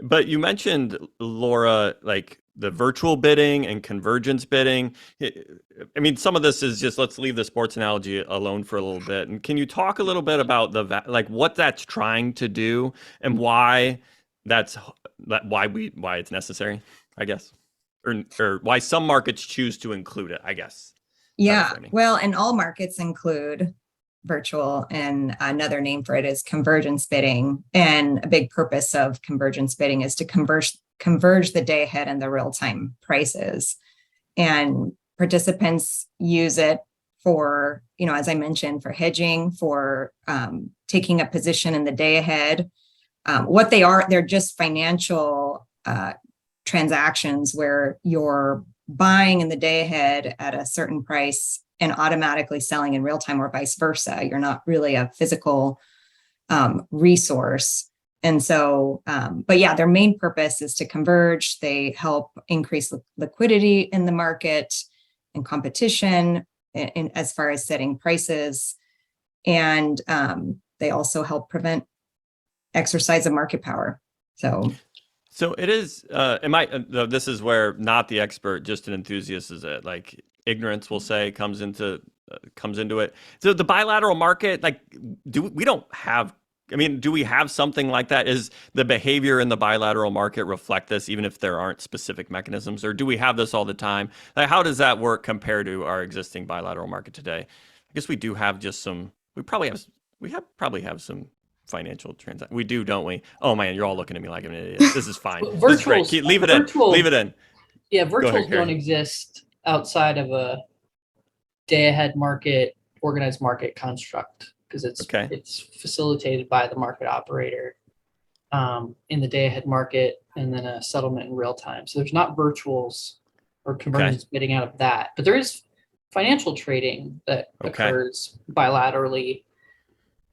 But you mentioned, Laura, like the virtual bidding and convergence bidding. I mean, some of this is just, let's leave the sports analogy alone for a little bit. And can you talk a little bit about what that's trying to do and why it's necessary, I guess, or why some markets choose to include it, I guess. Yeah, well, and all markets include virtual, and another name for it is convergence bidding. And a big purpose of convergence bidding is to converge the day ahead and the real-time prices. And participants use it for, as I mentioned, for hedging, for taking a position in the day ahead. What they are, they're just financial transactions where you're buying in the day ahead at a certain price and automatically selling in real time, or vice versa. You're not really a physical resource. And so, but yeah, their main purpose is to converge. They help increase liquidity in the market and competition as far as setting prices. And they also help prevent exercise of market power. So it is, this is where not the expert, just an enthusiast is it. Like ignorance, we'll say, comes into it. So the bilateral market, like, do we have something like that? Is the behavior in the bilateral market reflect this, even if there aren't specific mechanisms, or do we have this all the time? Like, how does that work compared to our existing bilateral market today? I guess we do have probably have some financial transactions. We do, don't we? Oh man, you're all looking at me like I'm an idiot. This is fine. This is great. Leave it in. Leave it in. Yeah, virtuals don't exist outside of a day ahead market, organized market construct, because it's facilitated by the market operator. In the day ahead market, and then a settlement in real time. So there's not virtuals or convergence bidding out of that, but there is financial trading that occurs bilaterally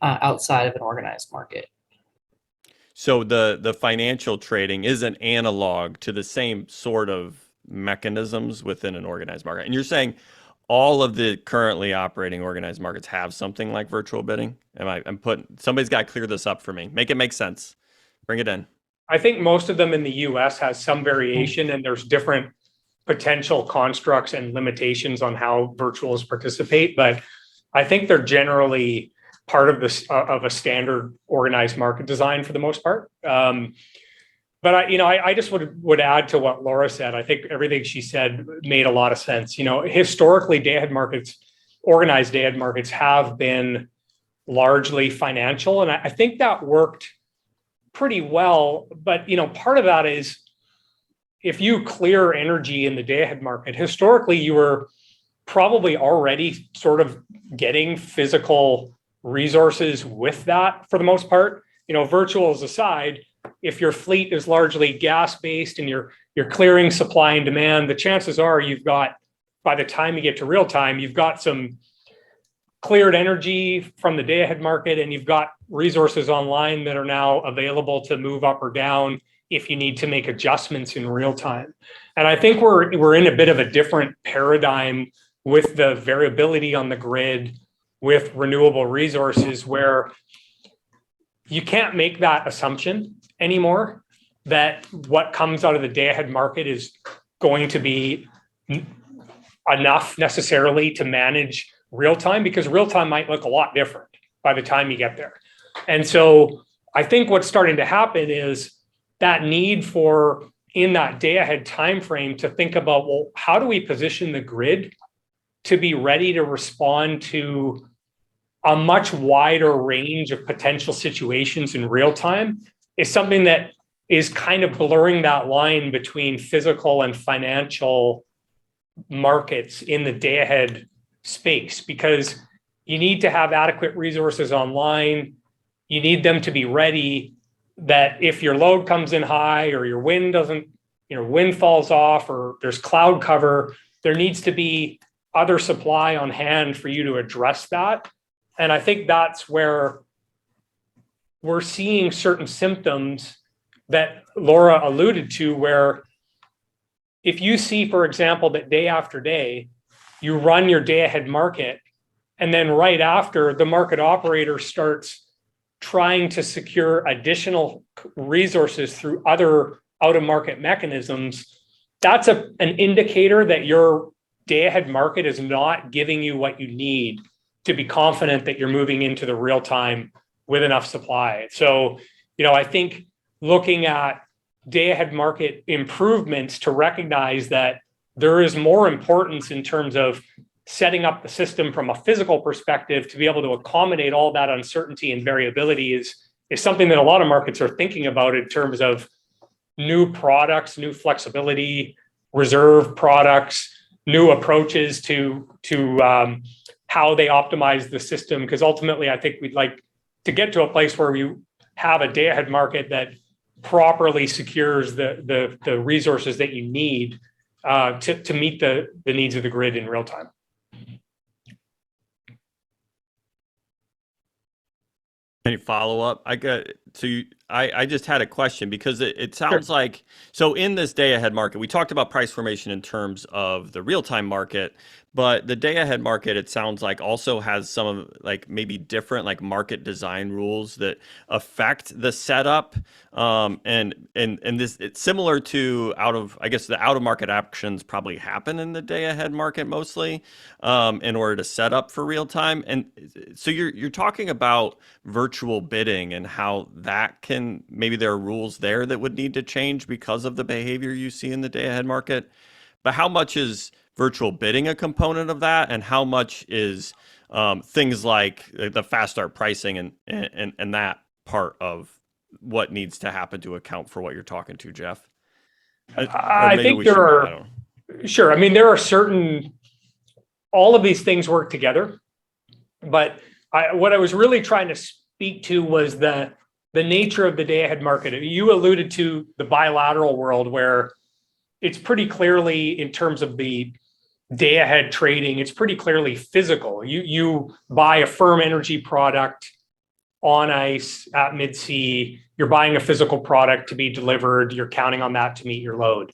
outside of an organized market. So the financial trading is an analog to the same sort of mechanisms within an organized market. And you're saying all of the currently operating organized markets have something like virtual bidding? Somebody's got to clear this up for me. Make it make sense. Bring it in. I think most of them in the US has some variation, and there's different potential constructs and limitations on how virtuals participate. But I think they're generally part of this of a standard organized market design for the most part. But I just would add to what Laura said. I think everything she said made a lot of sense. Historically, day-ahead markets, organized day-ahead markets, have been largely financial, and I think that worked pretty well. But part of that is, if you clear energy in the day-ahead market, historically you were probably already sort of getting physical resources with that for the most part. Virtuals aside, if your fleet is largely gas-based and you're clearing supply and demand, the chances are you've got, by the time you get to real time, you've got some cleared energy from the day-ahead market, and you've got resources online that are now available to move up or down if you need to make adjustments in real time. And I think we're in a bit of a different paradigm with the variability on the grid, with renewable resources, where you can't make that assumption anymore that what comes out of the day-ahead market is going to be enough necessarily to manage real time, because real time might look a lot different by the time you get there. And so I think what's starting to happen is that need for, in that day-ahead time frame, to think about, well, how do we position the grid to be ready to respond to a much wider range of potential situations in real time, is something that is kind of blurring that line between physical and financial markets in the day-ahead space, because you need to have adequate resources online. You need them to be ready, that if your load comes in high, or your wind falls off, or there's cloud cover, there needs to be other supply on hand for you to address that. And I think that's where we're seeing certain symptoms that Laura alluded to, where if you see, for example, that day after day, you run your day-ahead market, and then right after, the market operator starts trying to secure additional resources through other out-of-market mechanisms, that's an indicator that your day-ahead market is not giving you what you need to be confident that you're moving into the real time with enough supply. So, I think looking at day-ahead market improvements to recognize that there is more importance in terms of setting up the system from a physical perspective to be able to accommodate all that uncertainty and variability is something that a lot of markets are thinking about in terms of new products, new flexibility, reserve products, new approaches to how they optimize the system. Because ultimately, I think we'd like to get to a place where we have a day-ahead market that properly secures the resources that you need to meet the needs of the grid in real time. Any follow up? I just had a question, because it sounds like, so in this day ahead market, we talked about price formation in terms of the real time market, but the day ahead market, it sounds like, also has some of, like, maybe different, like, market design rules that affect the setup. And this, it's similar to I guess the out of market actions probably happen in the day ahead market mostly, in order to set up for real time. And so you're talking about virtual bidding and how that can, maybe there are rules there that would need to change because of the behavior you see in the day ahead market. But how much is virtual bidding a component of that, and how much is things like the fast start pricing and that part of what needs to happen to account for what you're talking to, Jeff? I think there are, sure. I mean, there are certain, all of these things work together, but what I was really trying to speak to was the the nature of the day ahead market. You alluded to the bilateral world where it's pretty clearly, in terms of the day ahead trading, it's pretty clearly physical. You buy a firm energy product on ice at mid-sea, you're buying a physical product to be delivered, you're counting on that to meet your load.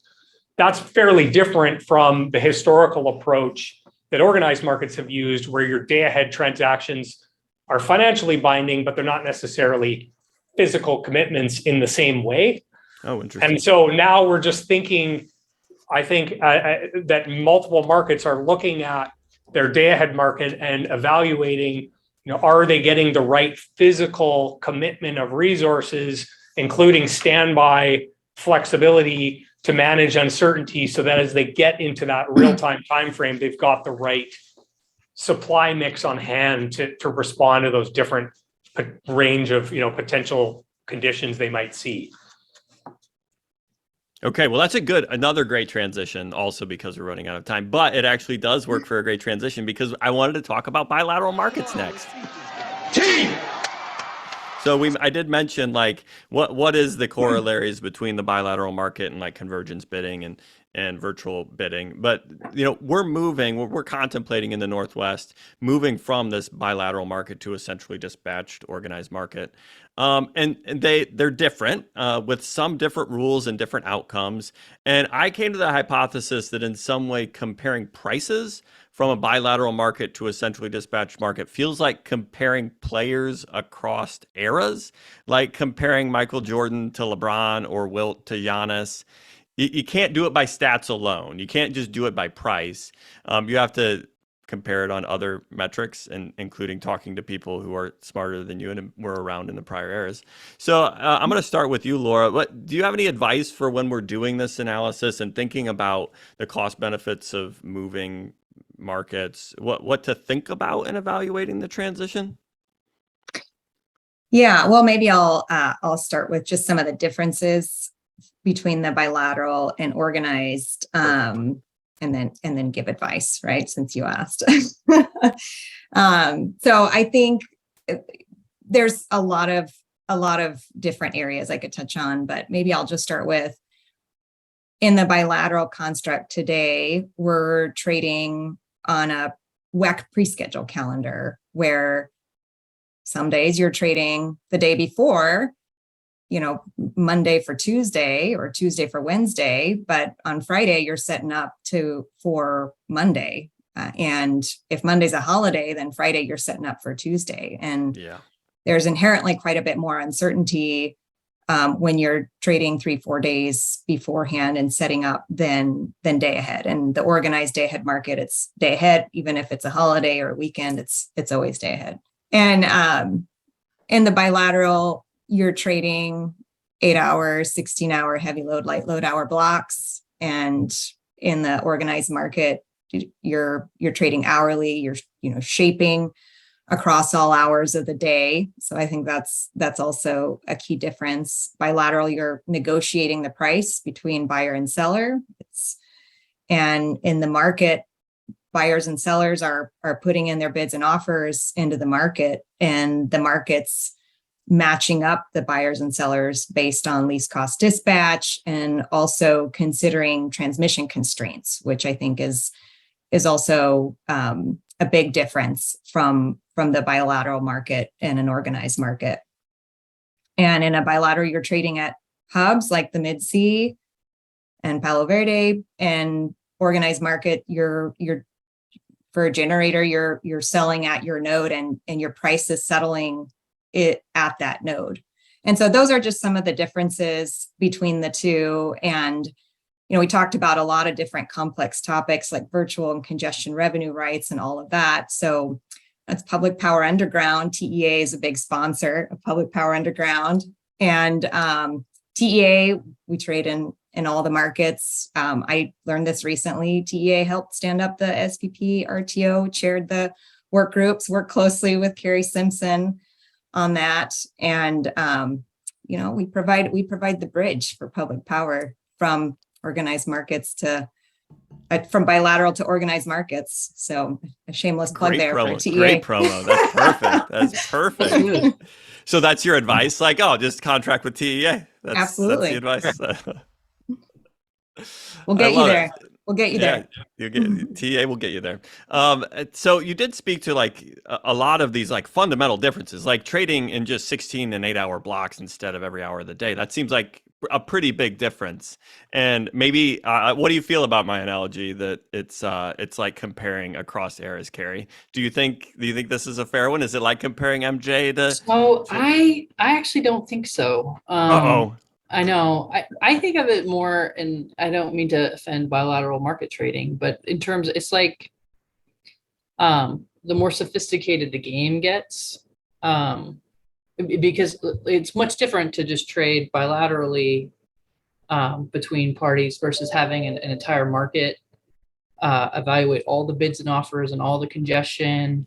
That's fairly different from the historical approach that organized markets have used, where your day ahead transactions are financially binding, but they're not necessarily physical commitments in the same way. Oh, interesting. And so now we're just thinking, I think that multiple markets are looking at their day ahead market and evaluating, are they getting the right physical commitment of resources, including standby flexibility to manage uncertainty, so that as they get into that real-time time frame, they've got the right supply mix on hand to respond to those different range of potential conditions they might see. Okay, well, that's another great transition, also because we're running out of time, but it actually does work for a great transition because I wanted to talk about bilateral markets next. So I did mention what is the corollaries between the bilateral market and convergence bidding and virtual bidding, but we're contemplating in the Northwest moving from this bilateral market to a centrally dispatched organized market. And they're different with some different rules and different outcomes. And I came to the hypothesis that in some way comparing prices from a bilateral market to a centrally dispatched market feels like comparing players across eras, like comparing Michael Jordan to LeBron or Wilt to Giannis. You can't do it by stats alone. You can't just do it by price. You have to compare it on other metrics, and including talking to people who are smarter than you and were around in the prior eras. So I'm going to start with you, Laura. Do you have any advice for when we're doing this analysis and thinking about the cost benefits of moving markets? What to think about in evaluating the transition? Yeah, well, maybe I'll start with just some of the differences between the bilateral and organized, and then give advice, right? Since you asked. So I think there's a lot of different areas I could touch on, but maybe I'll just start with, in the bilateral construct today, we're trading on a WEC pre-schedule calendar where some days you're trading the day before, Monday for Tuesday or Tuesday for Wednesday, but on Friday you're setting up for Monday. And if Monday's a holiday, then Friday you're setting up for Tuesday. And there's inherently quite a bit more uncertainty when you're trading 3-4 days beforehand and setting up than day ahead. And the organized day ahead market, it's day ahead, even if it's a holiday or a weekend, it's always day ahead. And in the bilateral, you're trading 8-hour, 16-hour heavy load, light load hour blocks. And in the organized market, you're trading hourly, you're shaping across all hours of the day. So I think that's also a key difference. Bilateral, you're negotiating the price between buyer and seller. And in the market, buyers and sellers are putting in their bids and offers into the market, and the market's matching up the buyers and sellers based on least cost dispatch, and also considering transmission constraints, which I think is also a big difference from the bilateral market and an organized market. And in a bilateral, you're trading at hubs like the Mid-Sea and Palo Verde, and organized market, you're for a generator, you're selling at your node, and your price is settling it at that node. And so those are just some of the differences between the two. And we talked about a lot of different complex topics like virtual and congestion revenue rights and all of that. So that's Public Power Underground. TEA is a big sponsor of Public Power Underground. And TEA, we trade in all the markets. I learned this recently. TEA helped stand up the SPP RTO, chaired the work groups, worked closely with Carrie Simpson on that. And we provide the bridge for public power from organized markets to from bilateral to organized markets. So a shameless plug Great there for promo. TEA. Great promo. That's perfect. That's perfect. So that's your advice? Like, oh, just contract with TEA. That's the Absolutely. advice. We'll I get you love there. it. We'll get you Yeah, there. you get TA will get you there. So you did speak to like a lot of these like fundamental differences, like trading in just 16 and 8 hour blocks instead of every hour of the day. That seems like a pretty big difference. And maybe, what do you feel about my analogy that it's like comparing across eras, Carrie? Do you think this is a fair one? Is it like comparing MJ to? So I actually don't think so. Uh-oh. I know. I think of it more, and I don't mean to offend bilateral market trading, but in terms, it's like the more sophisticated the game gets, because it's much different to just trade bilaterally between parties versus having an entire market evaluate all the bids and offers and all the congestion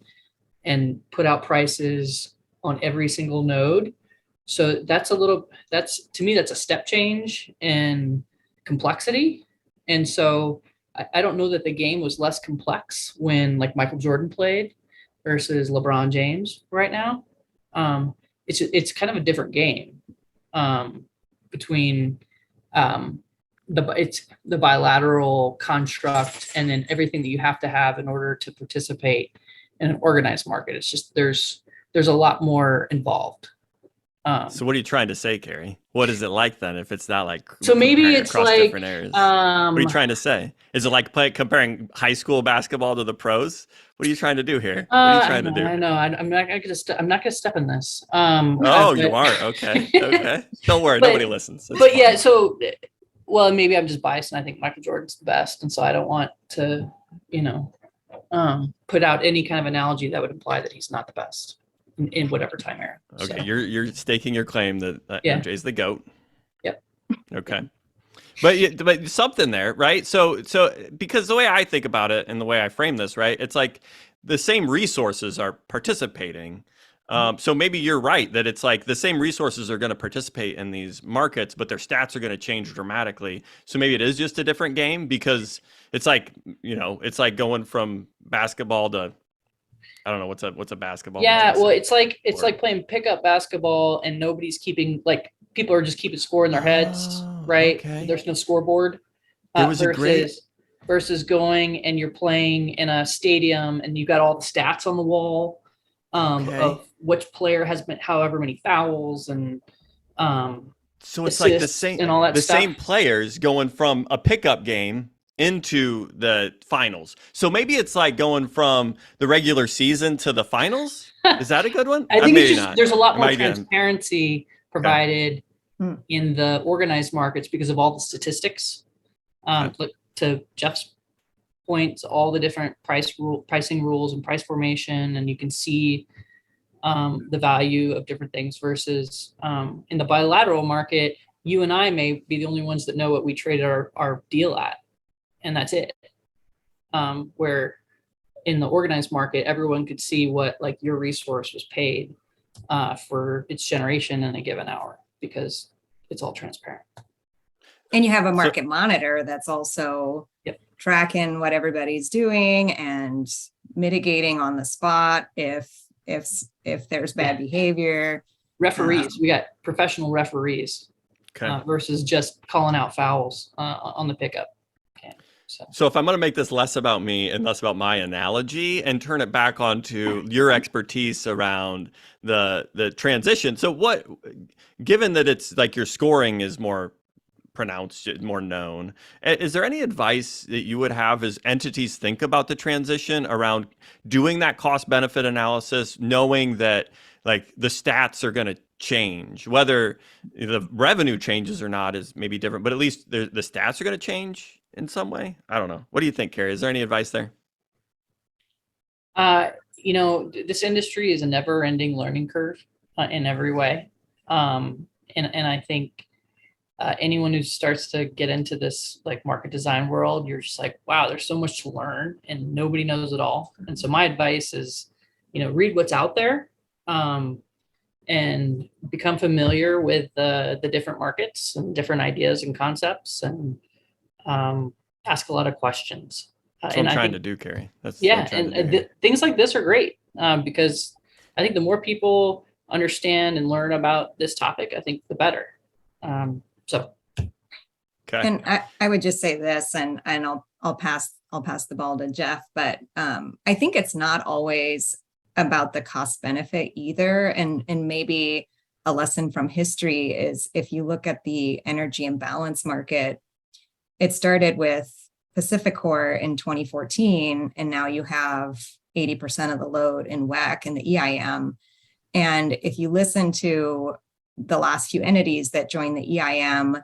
and put out prices on every single node. So to me, that's a step change in complexity. And so I don't know that the game was less complex when like Michael Jordan played versus LeBron James right now. It's kind of a different game between it's the bilateral construct and then everything that you have to have in order to participate in an organized market. It's just there's a lot more involved. So what are you trying to say, Carrie? What is it like then if it's not like So maybe it's across like different areas? What are you trying to say? Is it like comparing high school basketball to the pros? What are you trying to do here? What are you trying to do? I know. I'm not gonna step in this. You are? Okay. Okay. Don't worry, nobody listens. It's but fine. yeah, so well, maybe I'm just biased and I think Michael Jordan's the best, and so I don't want to, put out any kind of analogy that would imply that he's not the best in whatever time era. Okay, So, you're staking your claim that Yeah. MJ's the GOAT. Yep. Okay. But something there, right? So because the way I think about it and the way I frame this, right, it's like the same resources are participating. So maybe you're right that it's like the same resources are going to participate in these markets, but their stats are going to change dramatically. So maybe it is just a different game because it's like, it's like going from basketball to, I don't know, what's a basketball? yeah, well, it's like playing pickup basketball and nobody's keeping, like, people are just keeping score in their heads, right? Okay. There's no scoreboard. There was Versus going and you're playing in a stadium and you've got all the stats on the wall of which player has been however many fouls and so it's like the same and all that stuff. Same players going from a pickup game into the finals. So maybe it's like going from the regular season to the finals. Is that a good one? I think maybe not. There's a lot more transparency provided Okay. in the organized markets because of all the statistics. To Jeff's points, all the different pricing rules and price formation, and you can see the value of different things versus in the bilateral market, you and I may be the only ones that know what we traded our deal at, and that's it. Where in the organized market, everyone could see what like your resource was paid for its generation in a given hour because it's all transparent. And you have a market monitor that's also tracking what everybody's doing and mitigating on the spot if there's bad behavior. Referees, we got professional referees versus just calling out fouls on the pickup. Okay. So if I'm going to make this less about me and less about my analogy and turn it back onto your expertise around the transition. So given that it's like your scoring is more pronounced, more known, is there any advice that you would have as entities think about the transition around doing that cost benefit analysis, knowing that like the stats are going to change, whether the revenue changes or not is maybe different, but at least the stats are going to change in some way? I don't know. What do you think, Carrie? Is there any advice there? This industry is a never-ending learning curve in every way. And I think anyone who starts to get into this like market design world, you're just like, wow, there's so much to learn and nobody knows it all. And so my advice is, read what's out there and become familiar with the different markets and different ideas and concepts and ask a lot of questions. That's what I'm trying to do, Carrie. That's yeah, what I'm trying and to do. things like this are great because I think the more people understand and learn about this topic, I think the better. So. Okay. And I would just say this, and I'll pass the ball to Jeff, but I think it's not always about the cost benefit either. And maybe a lesson from history is if you look at the energy imbalance market, it started with Pacificor in 2014, and now you have 80% of the load in WEC and the EIM. And if you listen to the last few entities that joined the EIM,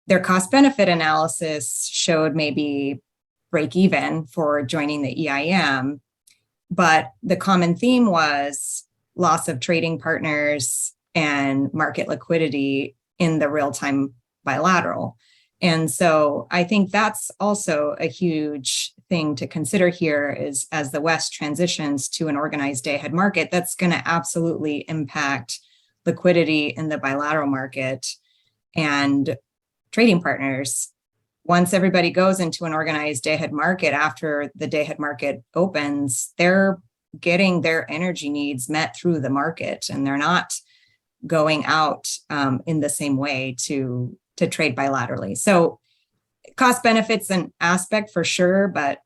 their cost benefit analysis showed maybe break even for joining the EIM. But the common theme was loss of trading partners and market liquidity in the real-time bilateral. And so I think that's also a huge thing to consider here is as the West transitions to an organized day-ahead market, that's going to absolutely impact liquidity in the bilateral market and trading partners. Once everybody goes into an organized day-ahead market after the day-ahead market opens, they're getting their energy needs met through the market, and they're not going out in the same way to trade bilaterally. So cost benefits an aspect for sure, but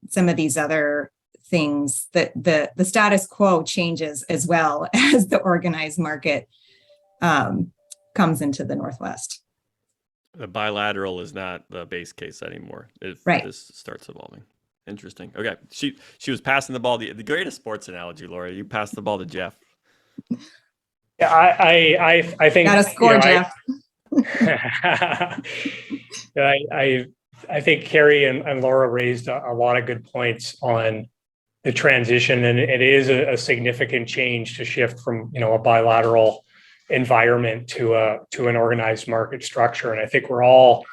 some of these other things, that the status quo changes as well as the organized market comes into the Northwest. The bilateral is not the base case anymore if this starts evolving. Interesting. Okay. She was passing the ball. The greatest sports analogy, Laura. You passed the ball to Jeff. Yeah, I think got a score, Jeff. I think Carrie and Laura raised a lot of good points on the transition, and it is a significant change to shift from a bilateral environment to an organized market structure. And I think we're all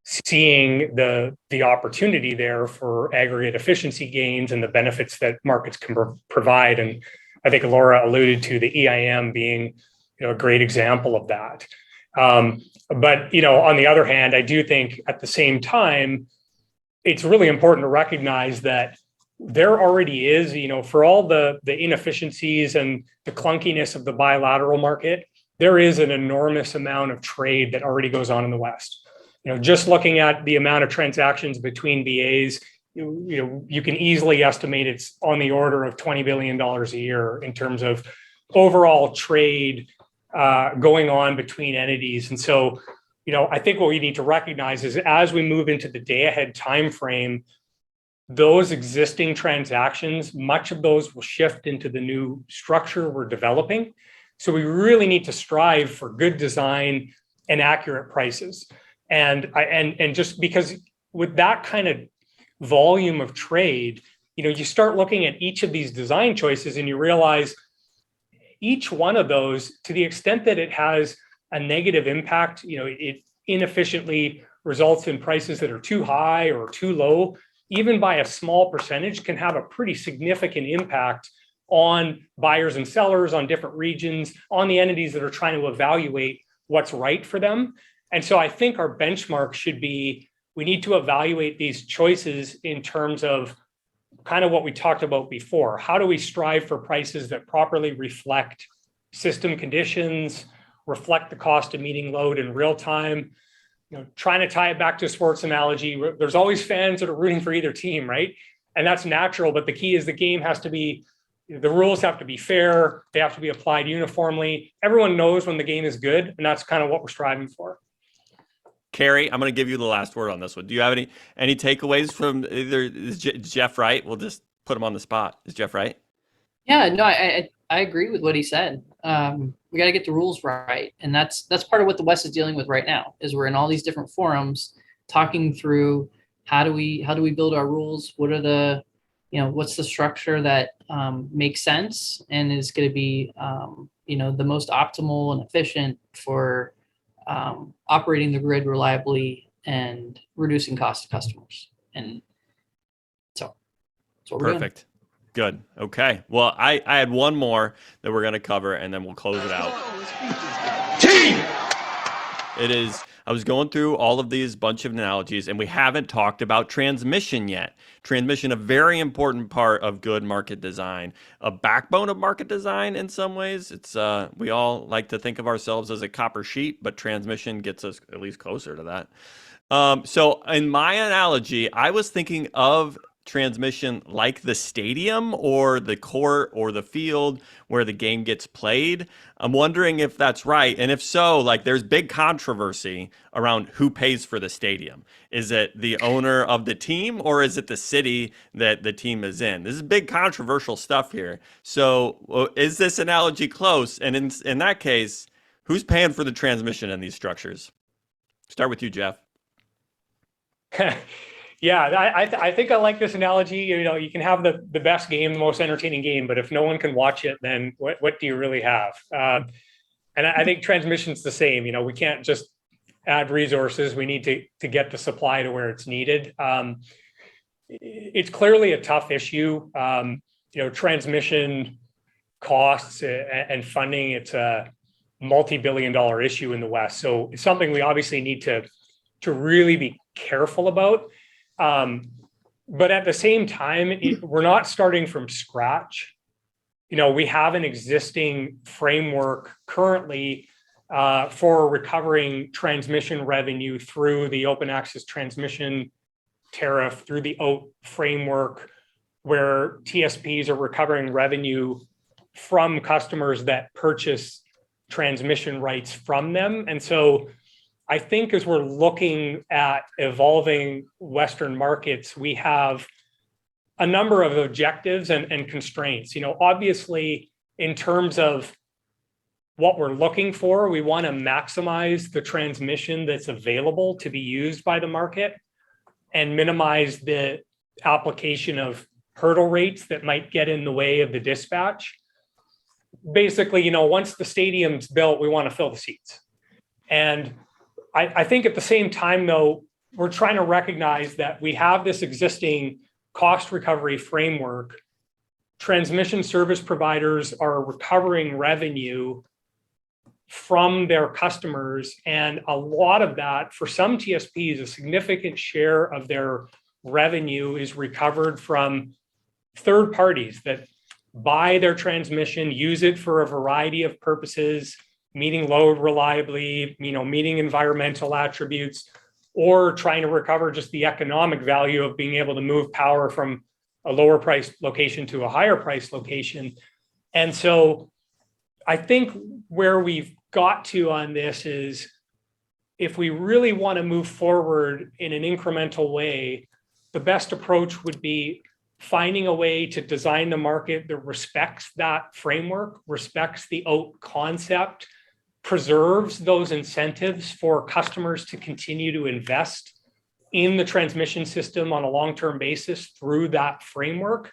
seeing the opportunity there for aggregate efficiency gains and the benefits that markets can provide. And I think Laura alluded to the EIM being a great example of that. But on the other hand, I do think at the same time, it's really important to recognize that there already is, for all the inefficiencies and the clunkiness of the bilateral market, there is an enormous amount of trade that already goes on in the West. Just looking at the amount of transactions between BAs, you can easily estimate it's on the order of $20 billion a year in terms of overall trade going on between entities. And so, I think what we need to recognize is as we move into the day ahead timeframe, those existing transactions, much of those will shift into the new structure we're developing. So we really need to strive for good design and accurate prices. And just because with that kind of volume of trade, you start looking at each of these design choices and you realize each one of those, to the extent that it has a negative impact, it inefficiently results in prices that are too high or too low, even by a small percentage, can have a pretty significant impact on buyers and sellers, on different regions, on the entities that are trying to evaluate what's right for them. And so I think our benchmark should be, we need to evaluate these choices in terms of kind of what we talked about before. How do we strive for prices that properly reflect system conditions, reflect the cost of meeting load in real time? Trying to tie it back to a sports analogy, there's always fans that are rooting for either team, right? And that's natural, but the key is the game has to be, the rules have to be fair, they have to be applied uniformly. Everyone knows when the game is good, and that's kind of what we're striving for. Carrie, I'm going to give you the last word on this one. Do you have any takeaways from either? Is Jeff right? We'll just put him on the spot. Is Jeff right? Yeah, no, I agree with what he said. We got to get the rules right, and that's part of what the West is dealing with right now. Is we're in all these different forums talking through how do we build our rules? What are the what's the structure that makes sense and is going to be the most optimal and efficient for operating the grid reliably and reducing cost to customers. And so that's what we're doing. Perfect. Good. Okay. Well, I had one more that we're going to cover, and then we'll close it out. Team! It is I was going through all of these bunch of analogies, and we haven't talked about transmission yet. Transmission, a very important part of good market design, a backbone of market design in some ways. It's we all like to think of ourselves as a copper sheet, but transmission gets us at least closer to that. So in my analogy, I was thinking of transmission like the stadium or the court or the field where the game gets played. I'm wondering if that's right. And if so, like there's big controversy around who pays for the stadium. Is it the owner of the team or is it the city that the team is in? This is big controversial stuff here. So is this analogy close? And in that case, who's paying for the transmission in these structures? Start with you, Jeff. Yeah, I think I like this analogy. You know, you can have the best game, the most entertaining game, but if no one can watch it, then what do you really have? And I think transmission's the same. You know, we can't just add resources. We need to get the supply to where it's needed. It's clearly a tough issue. You know, transmission costs and funding, it's a multi-billion-dollar issue in the West. So it's something we obviously need to really be careful about. But at the same time, we're not starting from scratch. You know, we have an existing framework currently for recovering transmission revenue through the open access transmission tariff, through the OAT framework, where TSPs are recovering revenue from customers that purchase transmission rights from them. And so I think as we're looking at evolving Western markets, we have a number of objectives and constraints. You know, obviously, in terms of what we're looking for, we want to maximize the transmission that's available to be used by the market and minimize the application of hurdle rates that might get in the way of the dispatch. Basically, you know, once the stadium's built, we want to fill the seats. And I think at the same time, though, we're trying to recognize that we have this existing cost recovery framework. Transmission service providers are recovering revenue from their customers. And a lot of that, for some TSPs, a significant share of their revenue is recovered from third parties that buy their transmission, use it for a variety of purposes, meeting load reliably, you know, meeting environmental attributes, or trying to recover just the economic value of being able to move power from a lower price location to a higher price location. And so I think where we've got to on this is if we really want to move forward in an incremental way, the best approach would be finding a way to design the market that respects that framework, respects the OAT concept, preserves those incentives for customers to continue to invest in the transmission system on a long-term basis through that framework,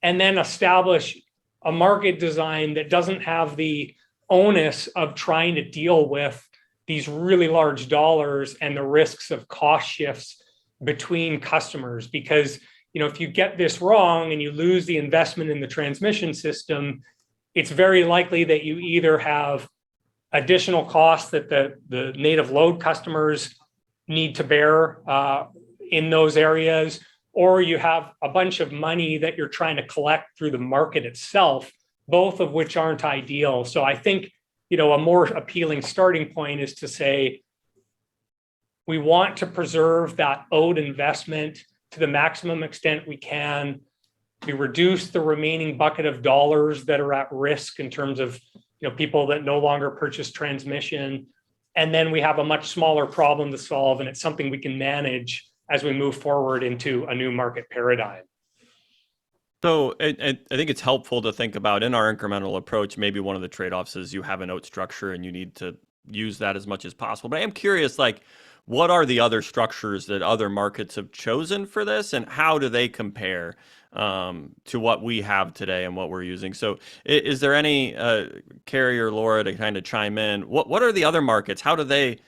and then establish a market design that doesn't have the onus of trying to deal with these really large dollars and the risks of cost shifts between customers. Because, you know, if you get this wrong and you lose the investment in the transmission system, it's very likely that you either have additional costs that the native load customers need to bear in those areas, or you have a bunch of money that you're trying to collect through the market itself, both of which aren't ideal. So I think, you know, a more appealing starting point is to say, we want to preserve that owed investment to the maximum extent we can. We reduce the remaining bucket of dollars that are at risk in terms of, you know, people that no longer purchase transmission. And then we have a much smaller problem to solve, and it's something we can manage as we move forward into a new market paradigm. So I think it's helpful to think about in our incremental approach, maybe one of the trade-offs is you have a note structure and you need to use that as much as possible. But I am curious, like, what are the other structures that other markets have chosen for this, and how do they compare to what we have today and what we're using? So is there any, Carrie or Laura, to kind of chime in? What are the other markets? How do they,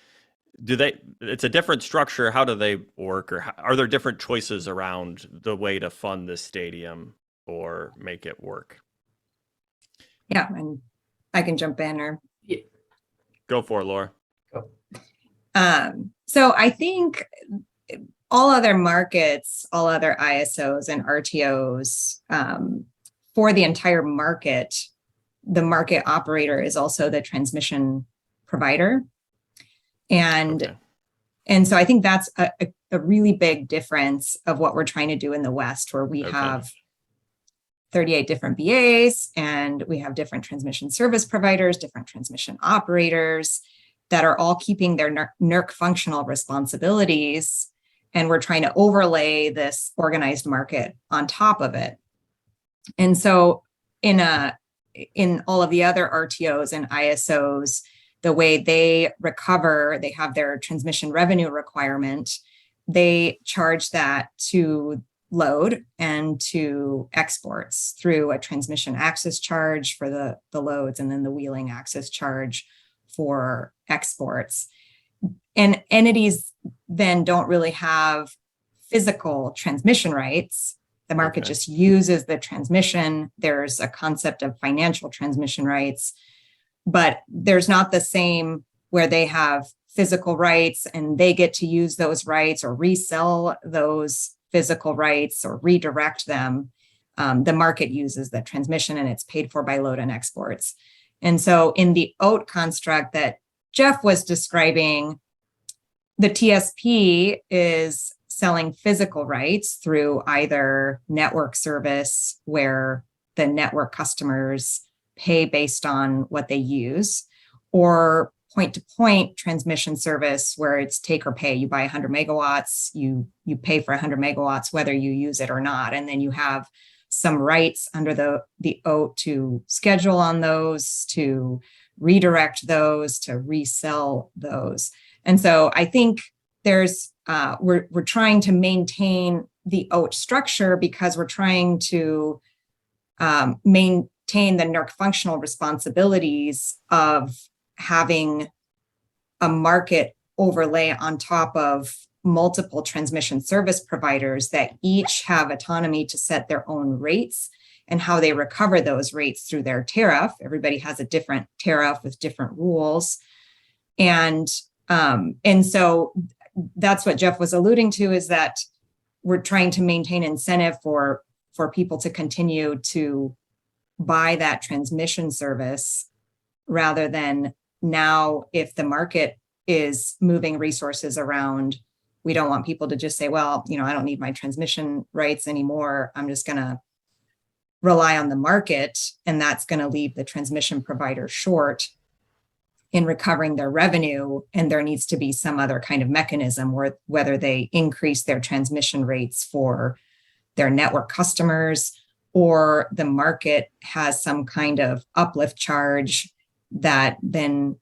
it's a different structure. How do they work? Or are there different choices around the way to fund this stadium or make it work? Yeah, and I can jump in or... Go for it, Laura. So I think all other markets, all other ISOs and RTOs, for the entire market, the market operator is also the transmission provider. And Okay. and so I think that's a really big difference of what we're trying to do in the West, where we Okay. have 38 different BAs and we have different transmission service providers, different transmission operators that are all keeping their NERC functional responsibilities. And we're trying to overlay this organized market on top of it. And so in all of the other RTOs and ISOs, the way they recover, they have their transmission revenue requirement. They charge that to load and to exports through a transmission access charge for the loads, and then the wheeling access charge for exports. And entities then don't really have physical transmission rights. The market just uses the transmission. There's a concept of financial transmission rights, but there's not the same where they have physical rights and they get to use those rights or resell those physical rights or redirect them. The market uses the transmission and it's paid for by load and exports. And so in the OAT construct that Jeff was describing, the TSP is selling physical rights through either network service, where the network customers pay based on what they use, or point-to-point transmission service, where it's take or pay. You buy 100 megawatts, you pay for 100 megawatts, whether you use it or not. And then you have some rights under the OAT to schedule on those, to redirect those, to resell those. And so I think there's we're trying to maintain the OAT structure because we're trying to maintain the NERC functional responsibilities of having a market overlay on top of multiple transmission service providers that each have autonomy to set their own rates and how they recover those rates through their tariff. Everybody has a different tariff with different rules. And so that's what Jeff was alluding to, is that we're trying to maintain incentive for people to continue to buy that transmission service, rather than now, if the market is moving resources around, we don't want people to just say, well, I don't need my transmission rights anymore. I'm just going to rely on the market. And that's going to leave the transmission provider short in recovering their revenue. And there needs to be some other kind of mechanism where whether they increase their transmission rates for their network customers, or the market has some kind of uplift charge that then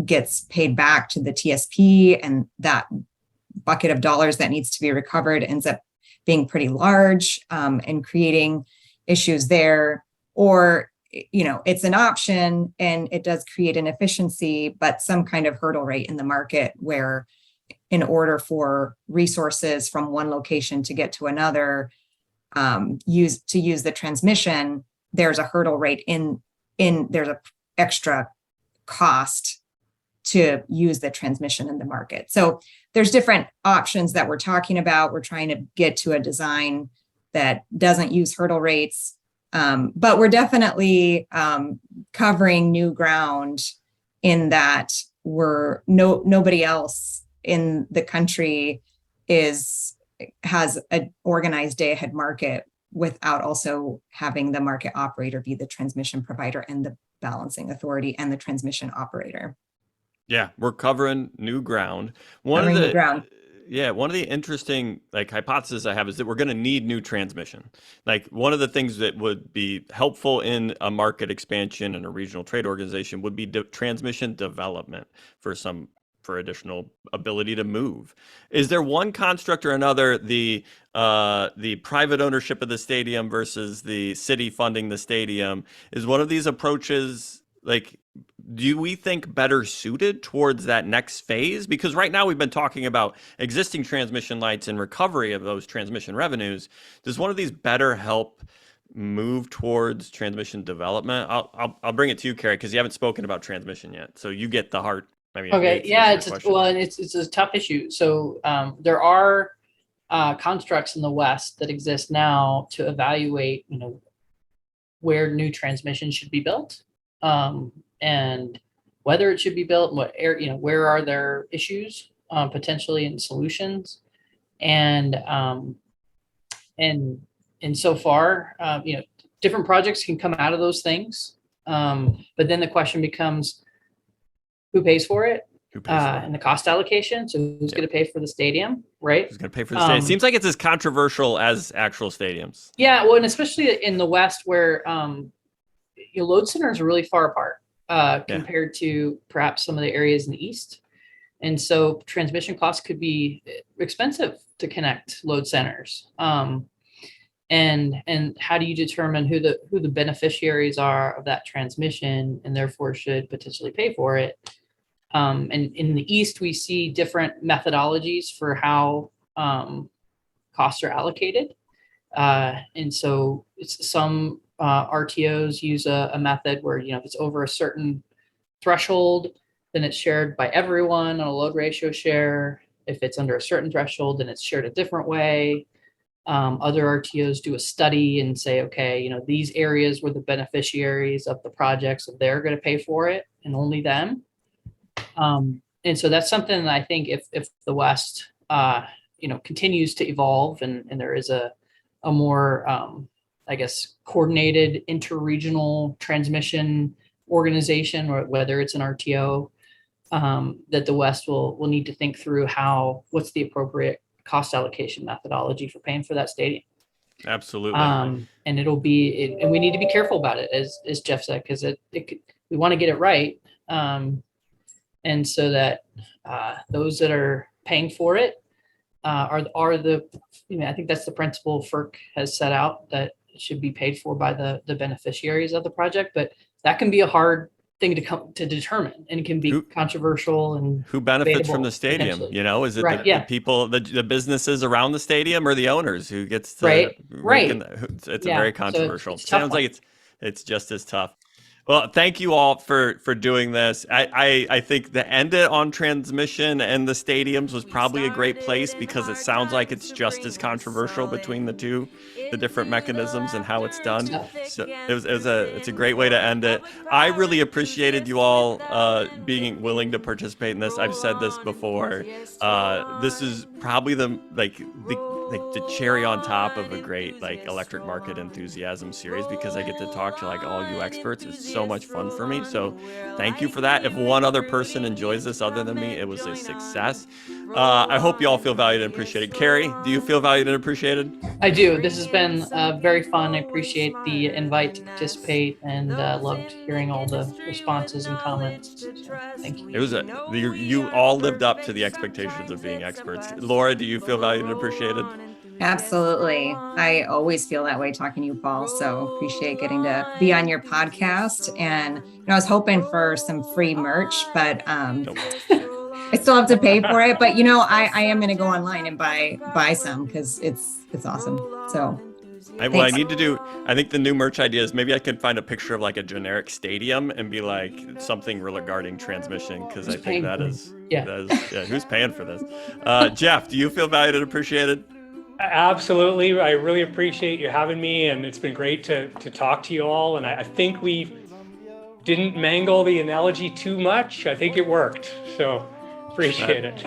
gets paid back to the TSP, and that bucket of dollars that needs to be recovered ends up being pretty large, and creating issues there. Or it's an option and it does create an efficiency, but some kind of hurdle rate in the market where, in order for resources from one location to get to another, use the transmission, there's a hurdle rate in there's a extra cost to use the transmission in the market. So there's different options that we're talking about. We're trying to get to a design that doesn't use hurdle rates, but we're definitely covering new ground in that nobody else in the country has an organized day ahead market without also having the market operator be the transmission provider and the balancing authority and the transmission operator. Yeah, we're covering new ground. One of the interesting hypotheses I have is that we're going to need new transmission. One of the things that would be helpful in a market expansion and a regional trade organization would be transmission development for additional ability to move. Is there one construct or another, the private ownership of the stadium versus the city funding the stadium? Is one of these approaches, do we think better suited towards that next phase? Because right now we've been talking about existing transmission lights and recovery of those transmission revenues. Does one of these better help move towards transmission development? I'll bring it to you, Carrie, because you haven't spoken about transmission yet. So you get the heart I mean, Okay, maybe yeah, a it's question. well, and it's a tough issue. So there are constructs in the West that exist now to evaluate, where new transmission should be built, and whether it should be built, and where are there issues potentially and solutions, and and and so far, different projects can come out of those things, but then the question becomes, who pays for it? Who pays for it? And the cost allocation. So who's going to pay for the stadium, right? Who's going to pay for the stadium? It seems like it's as controversial as actual stadiums. Yeah, well, and especially in the West, where your load centers are really far apart compared to perhaps some of the areas in the East, and so transmission costs could be expensive to connect load centers. And how do you determine who the beneficiaries are of that transmission, and therefore should potentially pay for it? And in the East, we see different methodologies for how costs are allocated. And so some RTOs use a method where, if it's over a certain threshold, then it's shared by everyone on a load ratio share. If it's under a certain threshold, then it's shared a different way. Other RTOs do a study and say, okay, these areas were the beneficiaries of the project, so they're going to pay for it, and only them. And so that's something that I think if the West, continues to evolve, and there is a more, coordinated interregional transmission organization, or whether it's an RTO, that the West will need to think through what's the appropriate cost allocation methodology for paying for that stadium. Absolutely. And and we need to be careful about it, as Jeff said, because we want to get it right. And so that those that are paying for it are the, I think that's the principle FERC has set out, that it should be paid for by the beneficiaries of the project. But that can be a hard thing to determine, and it can be controversial. And who benefits from the stadium? Is it the people, the businesses around the stadium, or the owners who gets to It's a very controversial. So Sounds like it's just as tough. Well, thank you all for doing this. I think the end it on transmission and the stadiums was probably a great place, because it sounds like it's just as controversial between the different mechanisms and how it's done. So it's a great way to end it. I really appreciated you all being willing to participate in this. I've said this before. This is probably the cherry on top of a great electric market enthusiasm series, because I get to talk to all you experts. It's so much fun for me. So thank you for that. If one other person enjoys this other than me, it was a success. I hope you all feel valued and appreciated. Carrie, do you feel valued and appreciated? I do. This has been very fun. I appreciate the invite to participate, and loved hearing all the responses and comments. So, thank you. It was you all lived up to the expectations of being experts. Laura, do you feel valued and appreciated? Absolutely. I always feel that way talking to you, Paul. So appreciate getting to be on your podcast. And I was hoping for some free merch, but Nope. I still have to pay for it. But I am going to go online and buy some, because it's awesome. So What I need to do, I think the new merch idea is maybe I could find a picture of a generic stadium and be something regarding transmission, because I think that is who's paying for this? Jeff, do you feel valued and appreciated? Absolutely. I really appreciate you having me, and it's been great to talk to you all. And I think we didn't mangle the analogy too much. I think it worked. So appreciate it.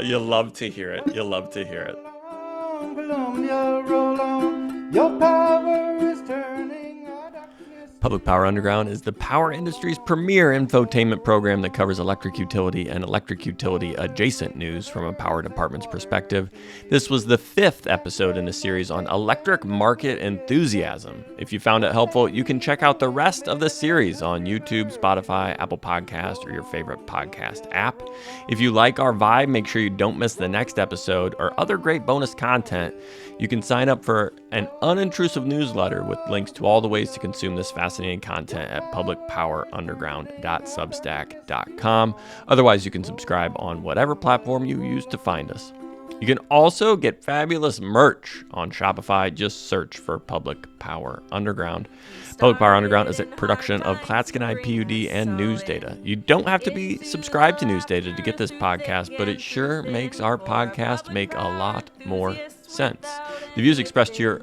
You'll love to hear it. You'll love to hear it. Your power is turning. Public Power Underground is the power industry's premier infotainment program that covers electric utility and electric utility adjacent news from a power department's perspective. This was the 5th episode in a series on electric market enthusiasm. If you found it helpful, you can check out the rest of the series on YouTube, Spotify, Apple Podcast, or your favorite podcast app. If you like our vibe, make sure you don't miss the next episode or other great bonus content. You can sign up for an unintrusive newsletter with links to all the ways to consume this fascinating content at publicpowerunderground.substack.com. Otherwise, you can subscribe on whatever platform you use to find us. You can also get fabulous merch on Shopify. Just search for Public Power Underground. Public Power Underground is a production of Klatskin Eye PUD and News Data. You don't have to be subscribed to News Data to get this podcast, but it sure makes our podcast make a lot more sense. The views expressed here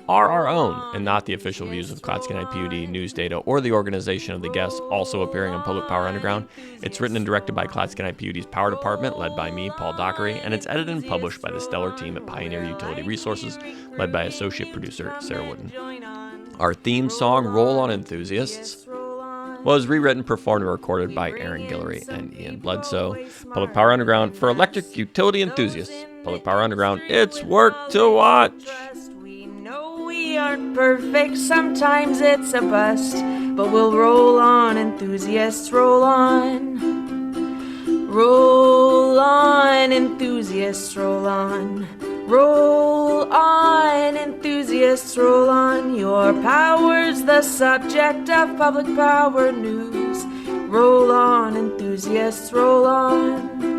are our own and not the official views of Klatskin Eye PUD, News Data, or the organization of the guests also appearing on Public Power Underground. It's written and directed by Klatskin Eye PUD's Power Department, led by me, Paul Dockery, and it's edited and published by the stellar team at Pioneer Utility Resources, led by associate producer Sarah Wooden. Our theme song, Roll On Enthusiasts, was rewritten, performed, and recorded by Aaron Guillory and Ian Bledsoe. Public Power Underground for electric utility enthusiasts. Public Power Underground, it's work to watch. We know we aren't perfect, sometimes it's a bust, but we'll roll on, enthusiasts, roll on. Roll on, enthusiasts, roll on. Roll on, enthusiasts, roll on. Your power's the subject of public power news. Roll on, enthusiasts, roll on.